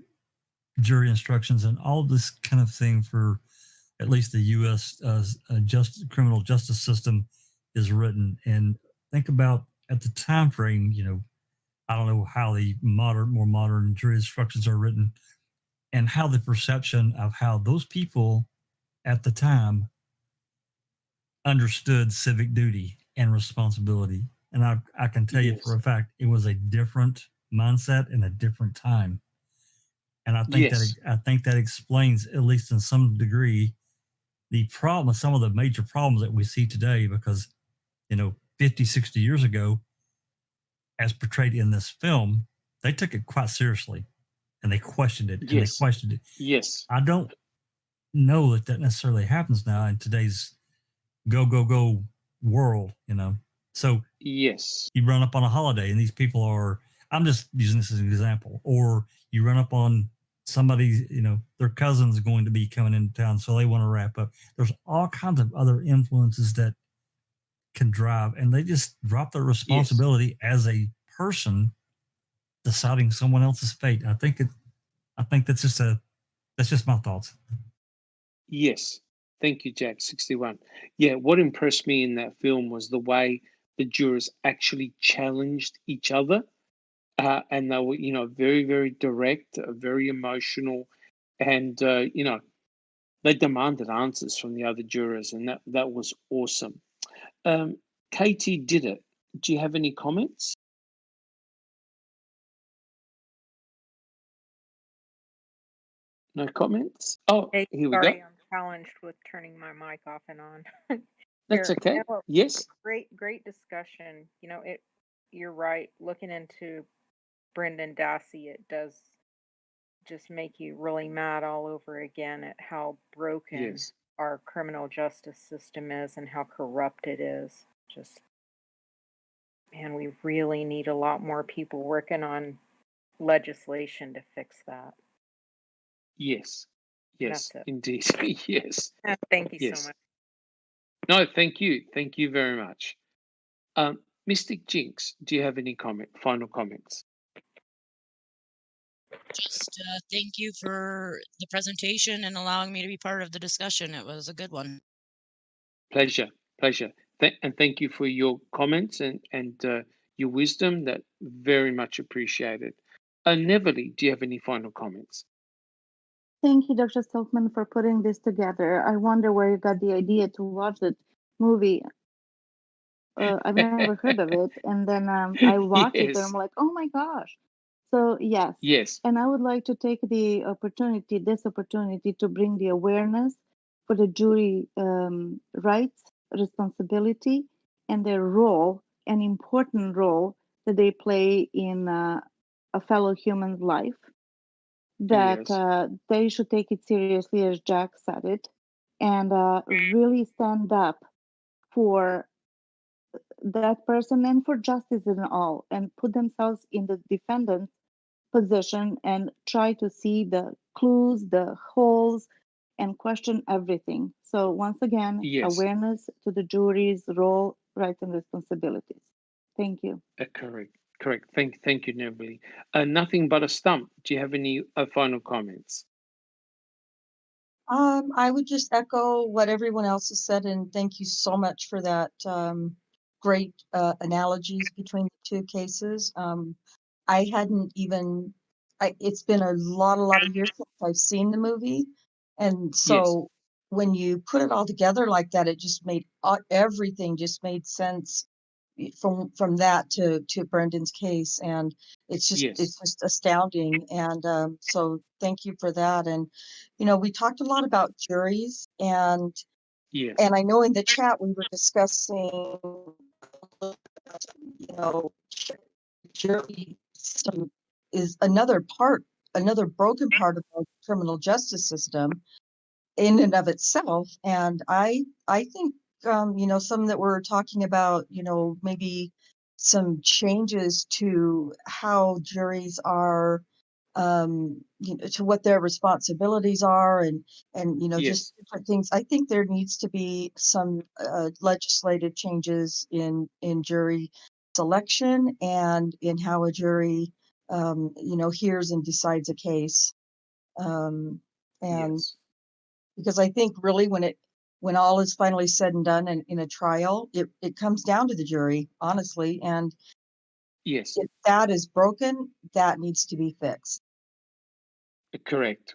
jury instructions and all this kind of thing for at least the U.S. Criminal justice system is written, and think about at the time frame. I don't know how the more modern jury instructions are written, and how the perception of how those people at the time understood civic duty and responsibility. And I can tell you for a fact, it was a different mindset and a different time. And I think that explains, at least in some degree, the problem, some of the major problems that we see today, because, 50, 60 years ago, as portrayed in this film, they took it quite seriously and they questioned it and they questioned it. Yes. I don't know that necessarily happens now in today's go world, So yes, you run up on a holiday and these people are, I'm just using this as an example, or you run up on somebody, their cousin's going to be coming into town, so they want to wrap up. There's all kinds of other influences that can drive, and they just drop their responsibility as a person deciding someone else's fate. I think that's just my thoughts. Yes. Thank you, Jack. 61. Yeah, what impressed me in that film was the way the jurors actually challenged each other. And they were, very, very direct, very emotional. And, they demanded answers from the other jurors. And that was awesome. Katie did it. Do you have any comments? No comments? Oh, Hey, here we go. sorry, I'm challenged with turning my mic off and on. That's Here, okay. Yes. great discussion. You're right. Looking into Brendan Dassey, it does just make you really mad all over again at how broken Yes. our criminal justice system is and how corrupt it is. Just, man, we really need a lot more people working on legislation to fix that. Yes. Yes, That's it. indeed. Yes. Thank you Yes. so much. No, thank you. Thank you very much. Mystic Jinx, do you have any final comments? Just thank you for the presentation and allowing me to be part of the discussion. It was a good one. Pleasure. And thank you for your comments and your wisdom. That very much appreciated. Neverly, do you have any final comments? Thank you, Dr. Silkman, for putting this together. I wonder where you got the idea to watch the movie. I've never heard of it. And then I watched it and I'm like, oh my gosh. So yes. Yes. And I would like to take this opportunity to bring the awareness for the jury rights, responsibility, and their role, an important role that they play in a fellow human's life. That they should take it seriously, as Jack said it, and really stand up for that person and for justice in all, and put themselves in the defendant's position and try to see the clues, the holes, and question everything. So once again, awareness to the jury's role, rights, and responsibilities. Thank you. Correct. Thank you, Neverly. Nothing but a stump. Do you have any final comments? I would just echo what everyone else has said, and thank you so much for that great analogies between the two cases. I hadn't even, it's been a lot of years since I've seen the movie. And so when you put it all together like that, it just made, everything just made sense from that to Brendan's case. And it's just astounding. And so thank you for that. And, we talked a lot about juries, and I know in the chat we were discussing, jury system is another broken part of our criminal justice system in and of itself. And I think, some that we're talking about, maybe some changes to how juries are, to what their responsibilities are, and just different things. I think there needs to be some legislative changes in jury selection and in how a jury hears and decides a case. And because I think really when all is finally said and done in a trial, it comes down to the jury, honestly. And if that is broken, that needs to be fixed. Correct.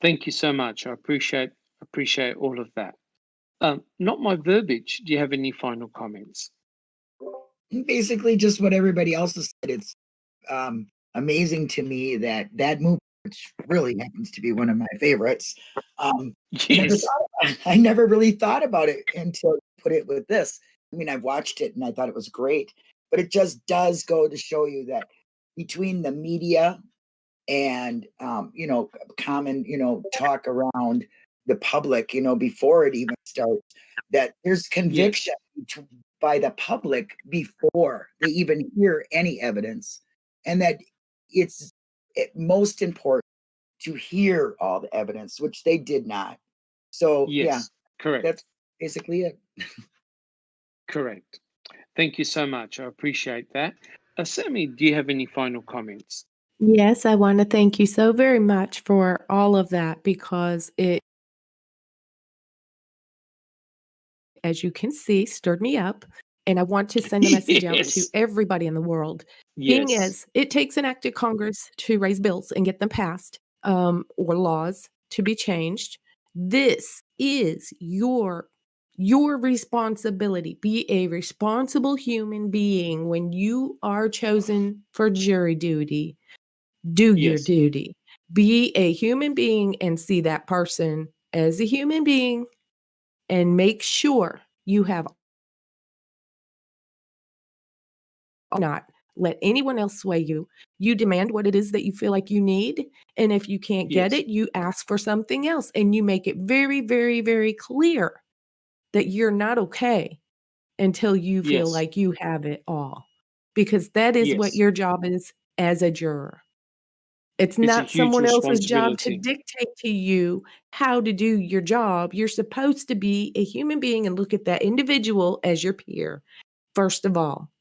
Thank you so much. I appreciate all of that. Not my verbiage. Do you have any final comments? Basically, just what everybody else has said. It's amazing to me that that movie, which really happens to be one of my favorites, Yes. I never really thought about it until you put it with this. I mean, I've watched it and I thought it was great, but it just does go to show you that between the media and common talk around the public, before it even starts, that there's conviction by the public before they even hear any evidence, and that it's most important to hear all the evidence, which they did not. So Yes, correct. that's basically it. Correct. Thank you so much. I appreciate that. Sammy, do you have any final comments? Yes, I want to thank you so very much for all of that, because it, as you can see, stirred me up. And I want to send a message out to Yes. everybody in the world. Being Yes. as it takes an act of Congress to raise bills and get them passed, or laws to be changed, this is your responsibility. Be a responsible human being when you are chosen for jury duty. Do your Yes. duty. Be a human being and see that person as a human being, and make sure you have not let anyone else sway you. You demand what it is that you feel like you need. And if you can't get Yes. it, you ask for something else. And you make it very, very, very clear that you're not okay until you feel Yes. like you have it all. Because that is what Yes. your job is as a juror. It's It's a not huge someone else's job to responsibility. dictate to you how to do your job. You're supposed to be a human being and look at that individual as your peer, first of all.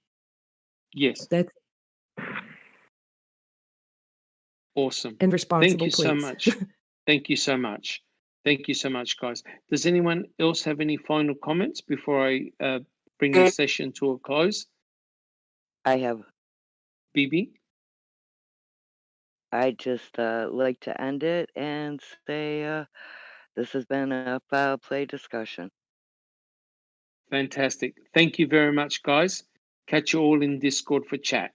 Yes. That's Awesome. and Thank responsible, you so please. much. Thank you so much. Thank you so much, guys. Does anyone else have any final comments before I bring the session to a close? I have. BB? I just like to end it and say this has been a foul play discussion. Fantastic. Thank you very much, guys. Catch you all in Discord for chat.